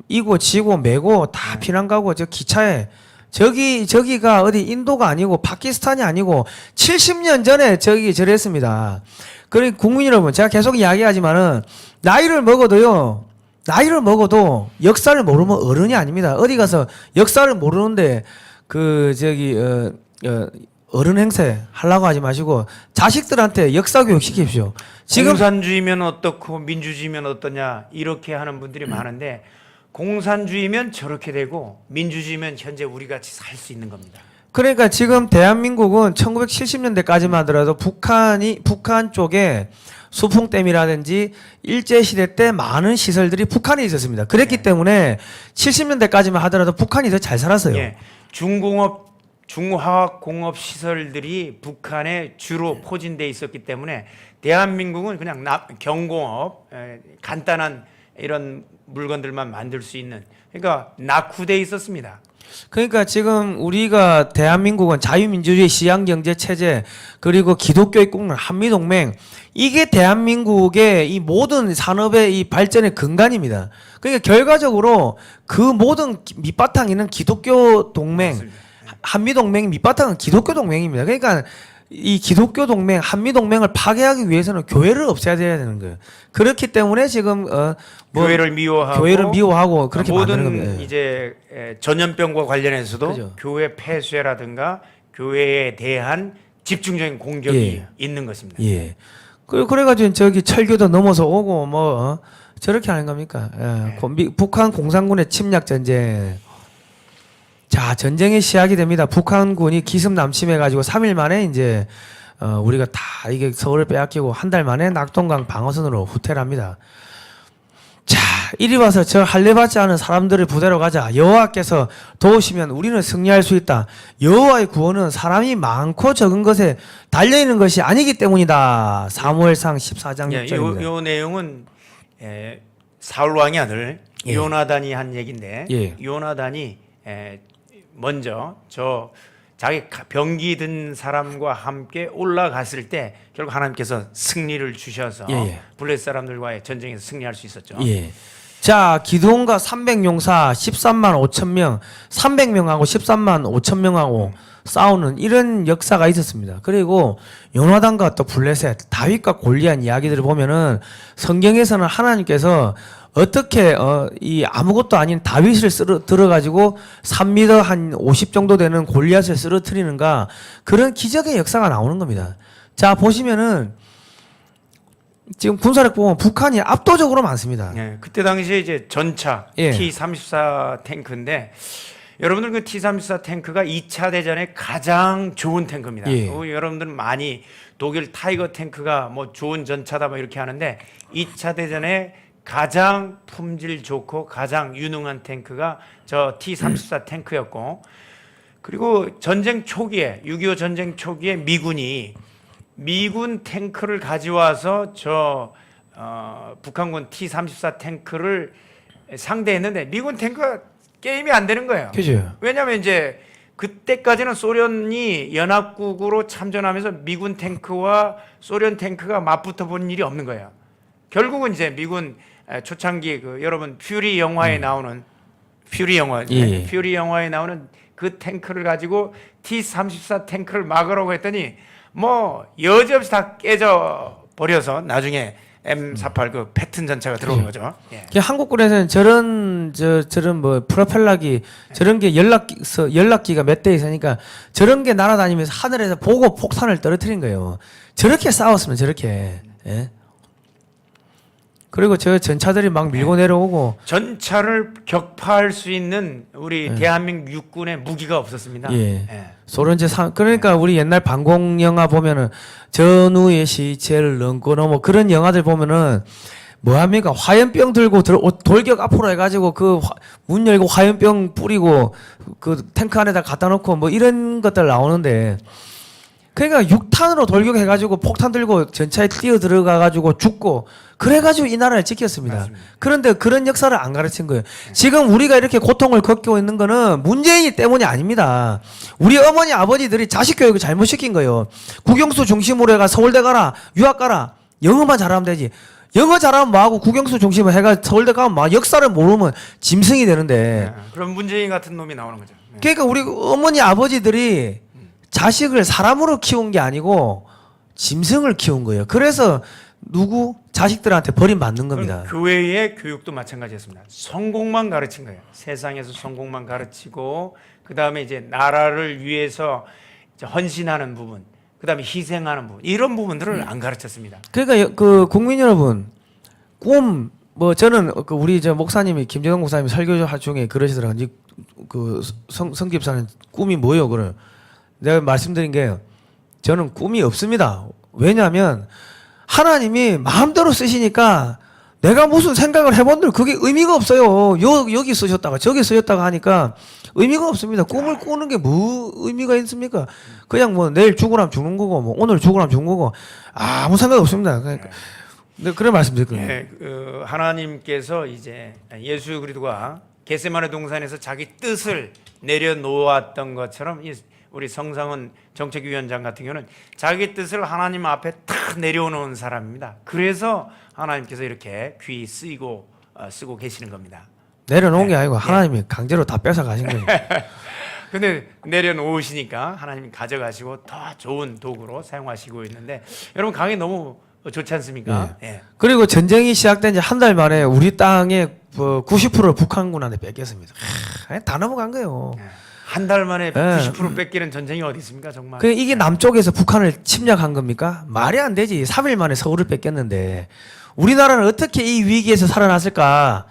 이고 지고 매고 다 피난 가고 저 기차에 저기가 어디 인도가 아니고 파키스탄이 아니고 70년 전에 저랬습니다. 그러니 국민 여러분 제가 계속 이야기하지만은 나이를 먹어도 역사를 모르면 어른이 아닙니다. 어디 가서 역사를 모르는데 어른 행세 하려고 하지 마시고 자식들한테 역사 교육 시키십시오. 지금 공산주의면 어떻고 민주주의면 어떠냐 이렇게 하는 분들이 많은데 공산주의면 저렇게 되고 민주주의면 현재 우리 같이 살 수 있는 겁니다. 그러니까 지금 대한민국은 1970년대까지만 하더라도 북한 쪽에 수풍댐이라든지 일제시대 때 많은 시설들이 북한에 있었습니다. 그랬기 때문에 70년대까지만 하더라도 북한이 더 잘 살았어요. 예, 중화학공업 시설들이 북한에 주로 포진돼 있었기 때문에 대한민국은 그냥 경공업, 간단한 이런 물건들만 만들 수 있는 그러니까 낙후돼 있었습니다. 그러니까 지금 우리가 대한민국은 자유민주주의 시장경제 체제 그리고 기독교의 꿈은 한미동맹 이게 대한민국의 이 모든 산업의 이 발전의 근간입니다. 그러니까 결과적으로 그 모든 밑바탕에는 기독교 동맹, 맞습니다. 한미동맹 밑바탕은 기독교 동맹입니다. 그러니까 이 기독교 동맹, 한미 동맹을 파괴하기 위해서는 교회를 없애야 되는 거예요. 그렇기 때문에 지금 교회를 미워하고 교회를 미워하고 그렇게 만드는 모든 겁니다. 예. 이제 전염병과 관련해서도 그죠. 교회 폐쇄라든가 교회에 대한 집중적인 공격이 예. 있는 것입니다. 예. 그래가지고 저기 철교도 넘어서 오고 저렇게 하는 겁니까? 예. 북한 공산군의 침략 전쟁. 자, 전쟁이 시작이 됩니다. 북한군이 기습 남침해가지고 3일 만에 이제 우리가 다 이게 서울을 빼앗기고 한 달 만에 낙동강 방어선으로 후퇴를 합니다. 자, 이리 와서 저 할례받지 않은 사람들을 부대로 가자. 여호와께서 도우시면 우리는 승리할 수 있다. 여호와의 구원은 사람이 많고 적은 것에 달려있는 것이 아니기 때문이다. 사무엘상 14장 예, 6절입니다. 요 내용은 사울 왕의 아들 예. 요나단이 한 얘기인데 예. 요나단이 먼저 자기 병기 든 사람과 함께 올라갔을 때 결국 하나님께서 승리를 주셔서 예. 블레셋 사람들과의 전쟁에서 승리할 수 있었죠. 예. 자, 기드온과 300용사 13만 5천 명, 300명하고 13만 5천 명하고 싸우는 이런 역사가 있었습니다. 그리고 요나단과 또 블레셋, 다윗과 골리앗 이야기들을 보면은 성경에서는 하나님께서 어떻게 이 아무것도 아닌 다윗을 들어가지고 3m 한 50 정도 되는 골리앗을 쓰러뜨리는가 그런 기적의 역사가 나오는 겁니다. 자, 보시면은 지금 군사력 보면 북한이 압도적으로 많습니다. 예, 그때 당시에 이제 전차 예. T-34 탱크인데 여러분들 그 T-34 탱크가 2차 대전에 가장 좋은 탱크입니다. 예. 여러분들은 많이 독일 타이거 탱크가 뭐 좋은 전차다 뭐 이렇게 하는데 2차 대전에 가장 품질 좋고 가장 유능한 탱크가 저 T-34 탱크였고 그리고 전쟁 초기에 6.25 전쟁 초기에 미군 탱크를 가져와서 북한군 T-34 탱크를 상대했는데 미군 탱크가 게임이 안 되는 거예요. 그죠? 왜냐하면 이제 그때까지는 소련이 연합국으로 참전하면서 미군 탱크와 소련 탱크가 맞붙어 본 일이 없는 거예요. 결국은 이제 미군 초창기 여러분 퓨리 영화에 나오는 퓨리 영화, 예. 퓨리 영화에 나오는 그 탱크를 가지고 T-34 탱크를 막으라고 했더니 뭐 여지없이 다 깨져 버려서 나중에 M48 그 패튼 전차가 들어온 거죠. 예. 한국군에서는 저런 뭐 프로펠러기 저런 게 연락기가 몇 대 있으니까 저런 게 날아다니면서 하늘에서 보고 폭탄을 떨어뜨린 거예요. 저렇게 싸웠으면 저렇게. 예? 그리고 저 전차들이 막 밀고 내려오고 전차를 격파할 수 있는 우리 대한민국 육군에 무기가 없었습니다. 예. 예. 소련제 그러니까 우리 옛날 방공 영화 보면은 전우의 시체를 넘고 넘어 그런 영화들 보면은 뭐 합니까? 화염병 들고 돌격 앞으로 해가지고 문 열고 화염병 뿌리고 그 탱크 안에다 갖다 놓고 뭐 이런 것들 나오는데 그러니까 6탄으로 돌격해가지고 폭탄 들고 전차에 뛰어 들어가가지고 죽고 그래가지고 이 나라를 지켰습니다. 맞습니다. 그런데 그런 역사를 안 가르친 거예요. 지금 우리가 이렇게 고통을 겪고 있는 거는 문재인이 때문이 아닙니다. 우리 어머니 아버지들이 자식 교육을 잘못 시킨 거예요. 국영수 중심으로 해가 서울대 가라 유학 가라 영어만 잘하면 되지. 영어 잘하면 뭐하고 국영수 중심으로 해가 서울대 가면 뭐 역사를 모르면 짐승이 되는데 예. 그럼 문재인 같은 놈이 나오는 거죠. 예. 그러니까 우리 어머니 아버지들이 자식을 사람으로 키운 게 아니고 짐승을 키운 거예요. 그래서 자식들한테 버림받는 겁니다. 교회의 교육도 마찬가지였습니다. 성공만 가르친 거예요. 세상에서 성공만 가르치고 그 다음에 이제 나라를 위해서 이제 헌신하는 부분, 그 다음에 희생하는 부분 이런 부분들을 안 가르쳤습니다. 그러니까 국민 여러분 뭐 저는 우리 목사님이 김정은 목사님이 설교 중에 그러시더라고요. 성집사는 꿈이 뭐예요? 그래. 내가 말씀드린 게 저는 꿈이 없습니다. 왜냐하면 하나님이 마음대로 쓰시니까 내가 무슨 생각을 해본들 그게 의미가 없어요. 여기 쓰셨다가 저기 쓰셨다가 하니까 의미가 없습니다. 꿈을 꾸는 게 뭐 의미가 있습니까? 그냥 뭐 내일 죽으라면 죽는 거고 뭐 오늘 죽으라면 죽는 거고 아무 생각 없습니다. 그러니까 그런 말씀드렸거든요. 예, 하나님께서 이제 예수 그리스도가 겟세마네 동산에서 자기 뜻을 내려놓았던 것처럼 우리 성상훈 정책위원장 같은 경우는 자기 뜻을 하나님 앞에 탁 내려놓은 사람입니다. 그래서 하나님께서 이렇게 귀 쓰고 계시는 겁니다. 내려놓은 게 아니고 하나님이 강제로 다 뺏어 가신 거예요. 근데 내려놓으시니까 하나님이 가져가시고 더 좋은 도구로 사용하시고 있는데 여러분 강의 너무 좋지 않습니까? 예. 그리고 전쟁이 시작된 지 한 달 만에 우리 땅의 90%를 북한군한테 뺏겼습니다. 다 넘어간 거예요. 한 달 만에 90% 뺏기는 전쟁이 어디 있습니까, 정말? 이게 남쪽에서 북한을 침략한 겁니까? 말이 안 되지. 3일 만에 서울을 뺏겼는데 우리나라는 어떻게 이 위기에서 살아났을까?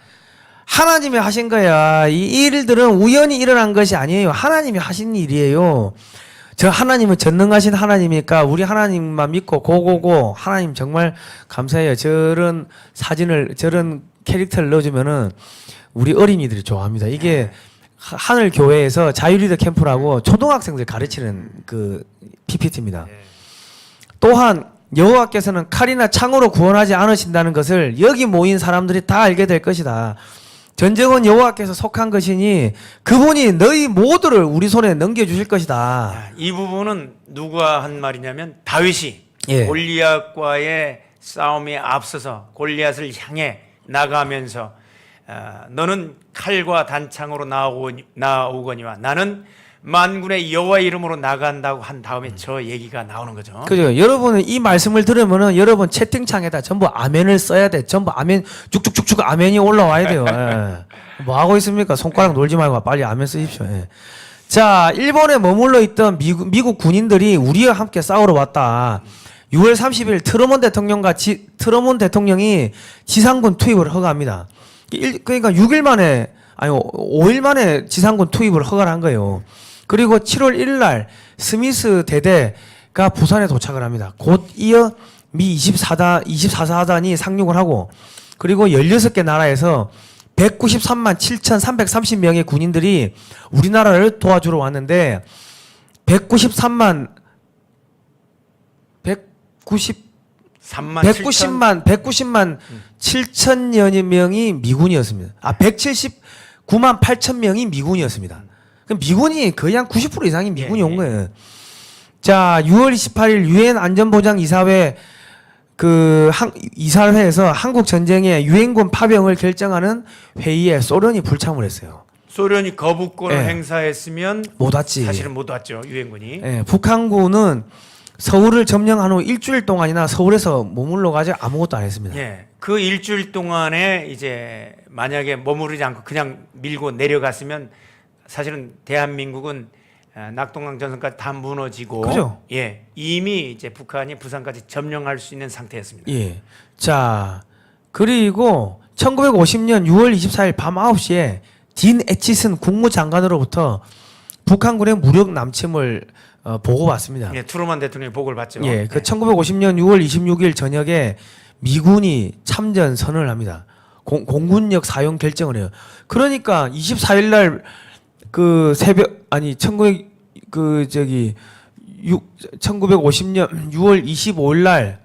하나님이 하신 거야. 이 일들은 우연히 일어난 것이 아니에요. 하나님이 하신 일이에요. 저 하나님은 전능하신 하나님이니까 우리 하나님만 믿고 고고고. 하나님 정말 감사해요. 저런 사진을 저런 캐릭터를 넣어주면은 우리 어린이들이 좋아합니다. 이게 하늘 교회에서 자유리더 캠프라고 초등학생들 가르치는 그 PPT입니다. 또한 여호와께서는 칼이나 창으로 구원하지 않으신다는 것을 여기 모인 사람들이 다 알게 될 것이다. 전쟁은 여호와께서 속한 것이니 그분이 너희 모두를 우리 손에 넘겨주실 것이다. 이 부분은 누가 한 말이냐면 다윗이 예. 골리앗과의 싸움에 앞서서 골리앗을 향해 나가면서 너는 칼과 단창으로 나오거니와 나는 만군의 여호와 이름으로 나간다고 한 다음에 저 얘기가 나오는 거죠. 그죠. 여러분은 이 말씀을 들으면은 여러분 채팅창에다 전부 아멘을 써야 돼. 전부 아멘 쭉쭉쭉쭉 아멘이 올라와야 돼요. 예. 뭐 하고 있습니까? 손가락 놀지 말고 빨리 아멘 쓰십시오. 예. 자, 일본에 머물러 있던 미국 군인들이 우리와 함께 싸우러 왔다. 6월 30일 트럼원 대통령이 지상군 투입을 허가합니다. 그러니까 6일 만에 아니 5일 만에 지상군 투입을 허가를 한 거예요. 그리고 7월 1일 날 스미스 대대가 부산에 도착을 합니다. 곧 이어 미 24사단이 상륙을 하고 그리고 16개 나라에서 193만 7,330명의 군인들이 우리나라를 도와주러 왔는데 190만 7천여 명이 미군이었습니다. 179만 8천 명이 미군이었습니다. 그럼 미군이 거의 한 90% 이상이 미군이 온 거예요. 자, 6월 28일 유엔 안전보장이사회 이사회에서 한국 전쟁의 유엔군 파병을 결정하는 회의에 소련이 불참을 했어요. 소련이 거부권을 예. 행사했으면 못 왔지. 사실은 못 왔죠, 유엔군이. 예, 북한군은 서울을 점령한 후 일주일 동안이나 서울에서 머물러 가지고 아무것도 안 했습니다. 예. 그 일주일 동안에 이제 만약에 머무르지 않고 그냥 밀고 내려갔으면 사실은 대한민국은 낙동강 전선까지 다 무너지고 그죠? 예. 이미 이제 북한이 부산까지 점령할 수 있는 상태였습니다. 예. 자, 그리고 1950년 6월 24일 밤 9시에 딘 애치슨 국무장관으로부터 북한군의 무력 남침을 보고받습니다. 예, 트루먼 대통령이 보고를 받죠. 예, 1950년 6월 26일 저녁에 미군이 참전 선언을 합니다. 공군력 사용 결정을 해요. 그러니까 24일 날 새벽 1950년 6월 25일 날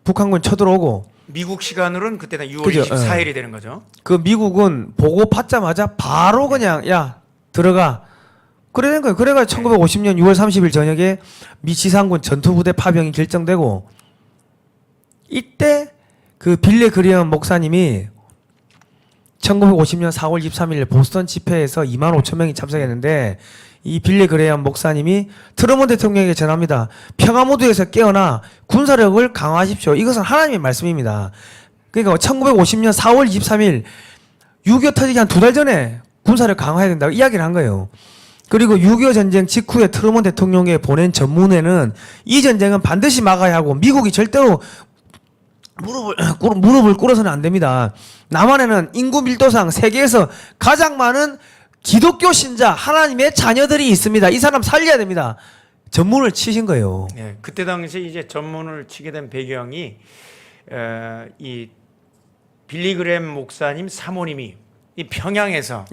북한군 쳐들어오고 미국 시간으로는 그때 6월 그죠? 24일이 되는 거죠. 미국은 보고 받자마자 바로 그냥 야 들어가 그래 된 거예요. 그래가지고 1950년 6월 30일 저녁에 미 지상군 전투부대 파병이 결정되고 이때 빌리 그리엄 목사님이 1950년 4월 23일 보스턴 집회에서 2만 5천 명이 참석했는데 이 빌리 그레이엄 목사님이 트루먼 대통령에게 전합니다. 평화무드에서 깨어나 군사력을 강화하십시오. 이것은 하나님의 말씀입니다. 그러니까 1950년 4월 23일 6.25 터지기 한 2달 전에 군사력 강화해야 된다고 이야기를 한 거예요. 그리고 6.25 전쟁 직후에 트루먼 대통령에 보낸 전문에는 이 전쟁은 반드시 막아야 하고 미국이 절대로 무릎을 꿇어서는 안 됩니다. 남한에는 인구 밀도상 세계에서 가장 많은 기독교 신자 하나님의 자녀들이 있습니다. 이 사람 살려야 됩니다. 전문을 치신 거예요. 예, 그때 당시 이제 전문을 치게 된 배경이 이 빌리 그레이엄 목사님 사모님이 이 평양에서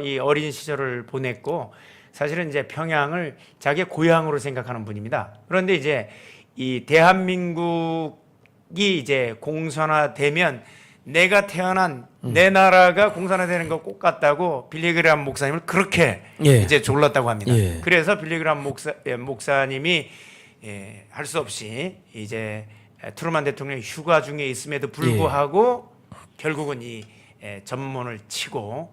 이 어린 시절을 보냈고 사실은 이제 평양을 자기의 고향으로 생각하는 분입니다. 그런데 이제 이 대한민국이 이제 공산화되면 내가 태어난 내 나라가 공산화되는 거 꼭 같다고 빌리그람 목사님을 그렇게 예. 이제 졸랐다고 합니다. 예. 그래서 빌리그람 목사님이 할 수 없이 이제 트루만 대통령이 휴가 중에 있음에도 불구하고 결국은 이 전문을 치고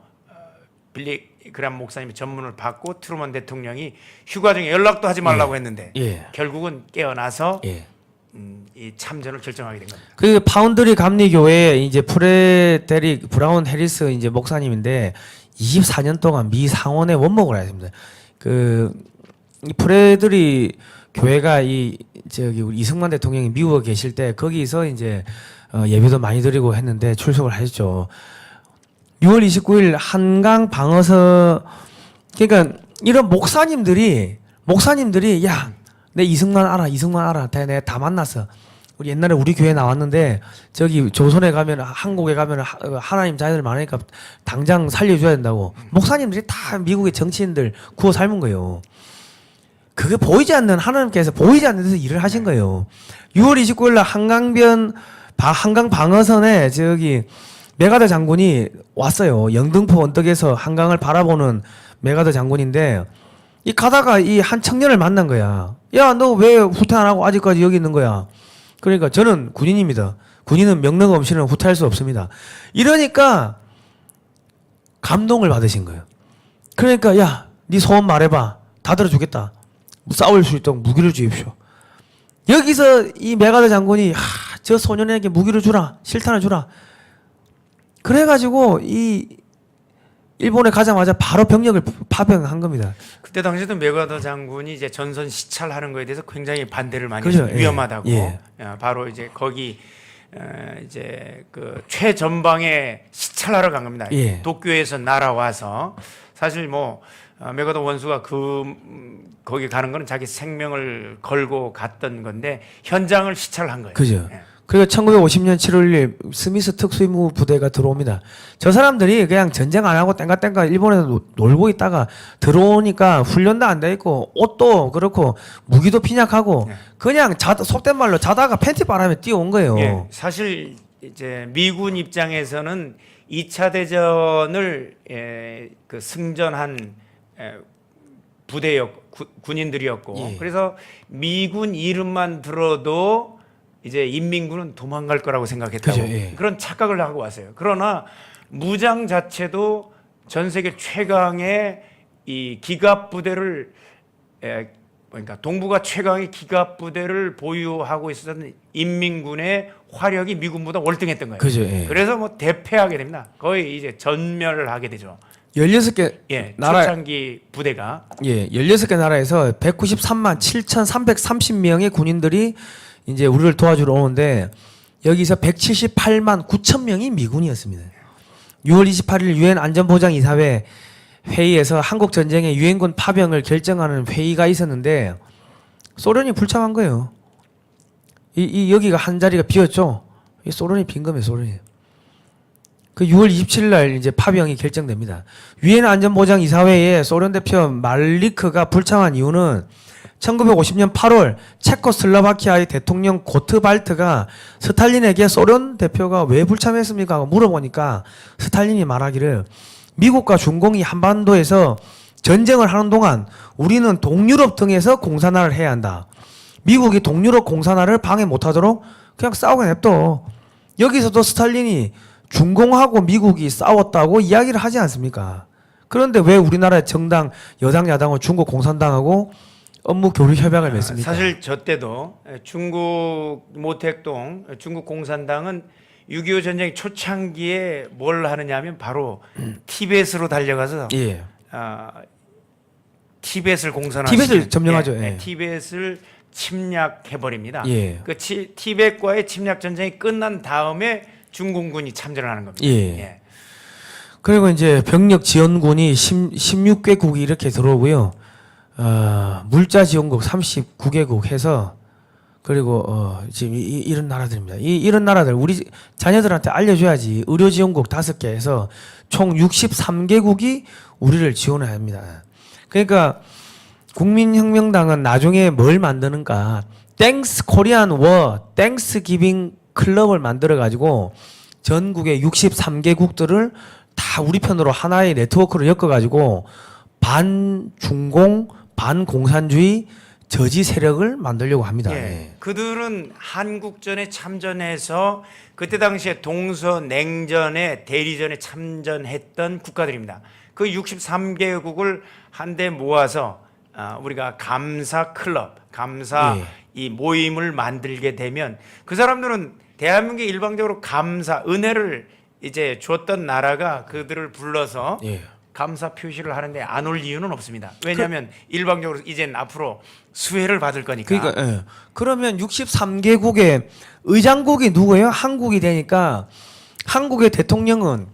빌리그람 목사님이 전문을 받고 트루먼 대통령이 휴가 중에 연락도 하지 말라고 했는데 예. 결국은 깨어나서 예. 이 참전을 결정하게 된 겁니다. 그 파운드리 감리교회 이제 프레데릭 브라운 해리스 이제 목사님인데 24년 동안 미 상원의 원목을 했습니다. 이 프레데릭 교회가 이 저기 우리 이승만 대통령이 미국에 계실 때 거기서 이제 예배도 많이 드리고 했는데 출석을 하셨죠. 6월 29일 한강 방어서 그러니까 이런 목사님들이 야, 내 이승만 알아. 내가 다 만났어. 우리 옛날에 우리 교회 나왔는데 저기 조선에 가면 한국에 가면 하나님 자녀들 많으니까 당장 살려줘야 된다고. 목사님들이 다 미국의 정치인들 구워 삶은 거예요. 그게 보이지 않는 하나님께서 보이지 않는 데서 일을 하신 거예요. 6월 29일 날 한강 방어선에 저기 메가더 장군이 왔어요. 영등포 언덕에서 한강을 바라보는 메가더 장군인데 이 가다가 이 한 청년을 만난 거야. 야, 너 왜 후퇴 안 하고 아직까지 여기 있는 거야? 그러니까 저는 군인입니다. 군인은 명령 없이는 후퇴할 수 없습니다. 이러니까 감동을 받으신 거예요. 그러니까 야, 네 소원 말해봐. 다 들어주겠다. 싸울 수 있도록 무기를 주십시오. 여기서 이 메가더 장군이 저 소년에게 무기를 주라. 실탄을 주라. 그래가지고 이 일본에 가자마자 바로 병력을 파병한 겁니다. 그때 당시에도 메가더 장군이 이제 전선 시찰하는 거에 대해서 굉장히 반대를 많이 그죠? 했어요. 위험하다고. 예. 바로 이제 거기 이제 그 최전방에 시찰하러 간 겁니다. 예. 도쿄에서 날아와서 사실 뭐 메가더 원수가 거기 가는 거는 자기 생명을 걸고 갔던 건데 현장을 시찰한 거예요. 그죠? 예. 그리고 1950년 7월 1일 스미스 특수임무 부대가 들어옵니다. 저 사람들이 그냥 전쟁 안 하고 땡가땡가 일본에서 놀고 있다가 들어오니까 훈련도 안 돼 있고 옷도 그렇고 무기도 빈약하고 그냥 속된 말로 자다가 팬티 바람에 뛰어온 거예요. 예. 사실 이제 미군 입장에서는 2차 대전을 그 승전한 군인들이었고 예. 그래서 미군 이름만 들어도 이제 인민군은 도망갈 거라고 생각했다고 그죠, 예. 그런 착각을 하고 왔어요. 그러나 무장 자체도 전 세계 최강의 이 기갑 부대를 그러니까 동북아 최강의 기갑 부대를 보유하고 있었던 인민군의 화력이 미군보다 월등했던 거예요. 그죠, 예. 그래서 뭐 대패하게 됩니다. 거의 이제 전멸을 하게 되죠. 16개 나라 초창기 부대가 16개 나라에서 193만 7,330명의 군인들이 이제 우리를 도와주러 오는데 여기서 178만 9천 명이 미군이었습니다. 6월 28일 유엔 안전보장이사회 회의에서 한국 전쟁의 유엔군 파병을 결정하는 회의가 있었는데 소련이 불참한 거예요. 여기가 한 자리가 비었죠. 이 소련이 빈 겁니다. 소련이. 그 6월 27일 날 이제 파병이 결정됩니다. 유엔 안전보장이사회에 소련 대표 말리크가 불참한 이유는 1950년 8월 체코슬로바키아의 대통령 고트발트가 스탈린에게 소련 대표가 왜 불참했습니까? 하고 물어보니까 스탈린이 말하기를 미국과 중공이 한반도에서 전쟁을 하는 동안 우리는 동유럽 등에서 공산화를 해야 한다. 미국이 동유럽 공산화를 방해 못하도록 그냥 싸우게 냅둬. 여기서도 스탈린이 중공하고 미국이 싸웠다고 이야기를 하지 않습니까? 그런데 왜 우리나라의 정당 여당 야당은 중국 공산당하고 업무 교류 협약을 맺습니까? 사실 저 때도 중국 모택동 중국 공산당은 6.25 전쟁 초창기에 뭘 하느냐면 바로 티베트로 달려가서 예. 티베트를 공산화 티베트를 점령하죠. 예. 티베트를 침략해 버립니다. 예. 그 티베트과의 침략 전쟁이 끝난 다음에 중공군이 참전을 하는 겁니다. 예. 그리고 이제 병력 지원군이 16개국이 이렇게 들어오고요. 물자 지원국 39개국 해서 그리고 지금 이런 나라들입니다. 이런 나라들 우리 자녀들한테 알려줘야지. 의료 지원국 5개 해서 총 63개국이 우리를 지원해야 합니다. 그러니까 국민혁명당은 나중에 뭘 만드는가? 땡스 코리안 워 땡스 기빙 클럽을 만들어 가지고 전국의 63개국들을 다 우리 편으로 하나의 네트워크로 엮어가지고 반중공, 반공산주의 저지 세력을 만들려고 합니다. 예. 예. 그들은 한국전에 참전해서 그때 당시에 동서냉전에 대리전에 참전했던 국가들입니다. 그 63개국을 한데 모아서 우리가 감사 클럽, 감사 예. 이 모임을 만들게 되면 그 사람들은 대한민국에 일방적으로 감사, 은혜를 이제 줬던 나라가 그들을 불러서 예. 감사 표시를 하는데 안 올 이유는 없습니다. 왜냐하면 일방적으로 이젠 앞으로 수혜를 받을 거니까. 그러니까 예. 그러면 63개국의 의장국이 누구예요? 한국이 되니까 한국의 대통령은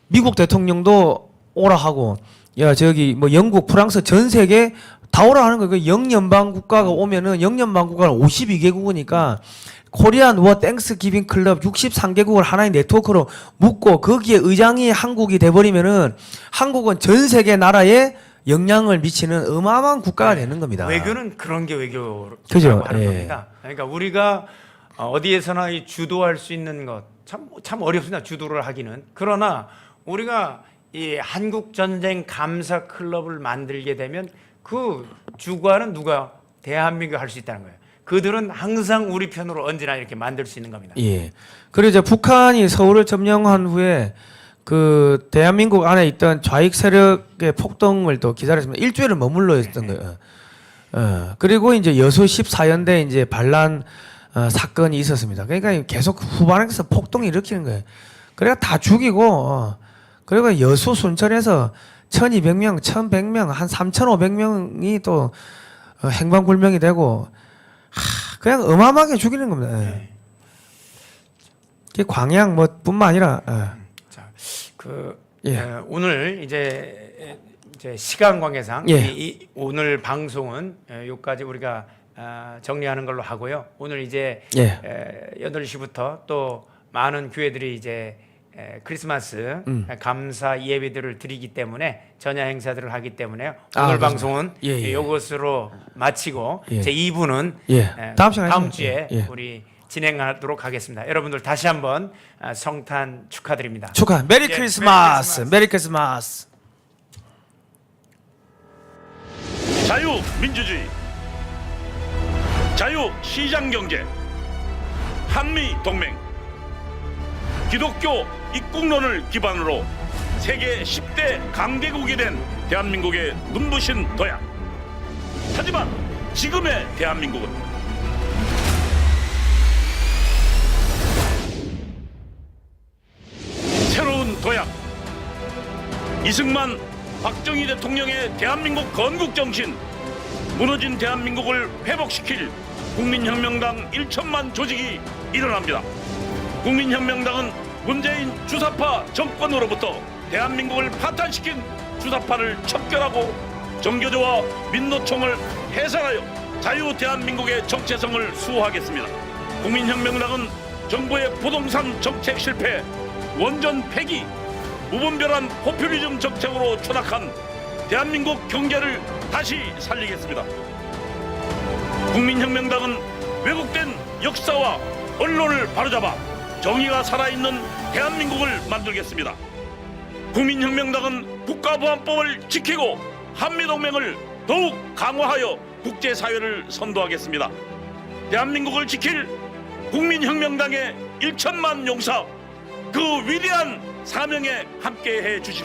미국 대통령도 오라 하고 야 저기 뭐 영국, 프랑스 전 세계 다 오라 하는 거예요. 그 영연방 국가가 오면은 영연방 국가는 52개국이니까 코리안 워 땡스 기빙 클럽 63개국을 하나의 네트워크로 묶고 거기에 의장이 한국이 돼버리면은 한국은 전 세계 나라에 영향을 미치는 어마어마한 국가가 되는 겁니다. 외교는 그런 게 외교라고 그죠? 하는 예. 겁니다. 그러니까 우리가 어디에서나 이 주도할 수 있는 것 참 어렵습니다. 주도를 하기는. 그러나 우리가 이 한국 전쟁 감사 클럽을 만들게 되면 그 주관은 누가 대한민국이 할 수 있다는 거예요. 그들은 항상 우리 편으로 언제나 이렇게 만들 수 있는 겁니다. 예. 그리고 이제 북한이 서울을 점령한 후에 그 대한민국 안에 있던 좌익 세력의 폭동을 또 기다렸습니다. 일주일을 머물러 있었던 거예요. 그리고 이제 여수 14연대 이제 반란 사건이 있었습니다. 그러니까 계속 후반에서 폭동을 일으키는 거예요. 그래가 다 죽이고 그리고 여수 순천에서 1200명, 1100명, 한 3500명이 또 행방불명이 되고 그냥 어마어마하게 죽이는 겁니다. 예. 이게 광양 뭐 뿐만 아니라 자, 예. 오늘 이제 시간 관계상 예. 이 오늘 방송은 여기까지 우리가 정리하는 걸로 하고요. 오늘 이제 예. 8시부터 또 많은 교회들이 이제 크리스마스 감사 예배들을 드리기 때문에 전야 행사들을 하기 때문에 오늘 그렇습니다. 방송은 예, 예. 이것으로 마치고 예. 제 2부는 예. 다음 시간에 다음 하죠. 주에 예. 우리 진행하도록 하겠습니다. 여러분들 다시 한번 성탄 축하드립니다. 축하. 메리 예, 크리스마스. 메리 크리스마스. 자유민주주의, 자유시장경제, 한미동맹, 기독교 입국론을 기반으로 세계 10대 강대국이 된 대한민국의 눈부신 도약. 하지만 지금의 대한민국은 새로운 도약, 이승만, 박정희 대통령의 대한민국 건국 정신, 무너진 대한민국을 회복시킬 국민혁명당 1천만 조직이 일어납니다. 국민혁명당은 문재인 주사파 정권으로부터 대한민국을 파탄시킨 주사파를 척결하고 정교조와 민노총을 해산하여 자유 대한민국의 정체성을 수호하겠습니다. 국민혁명당은 정부의 부동산 정책 실패, 원전 폐기, 무분별한 포퓰리즘 정책으로 추락한 대한민국 경제를 다시 살리겠습니다. 국민혁명당은 왜곡된 역사와 언론을 바로잡아 정의가 살아있는 대한민국을 만들겠습니다. 국민혁명당은 국가보안법을 지키고 한미동맹을 더욱 강화하여 국제사회를 선도하겠습니다. 대한민국을 지킬 국민혁명당의 1천만 용사, 그 위대한 사명에 함께해 주십시오.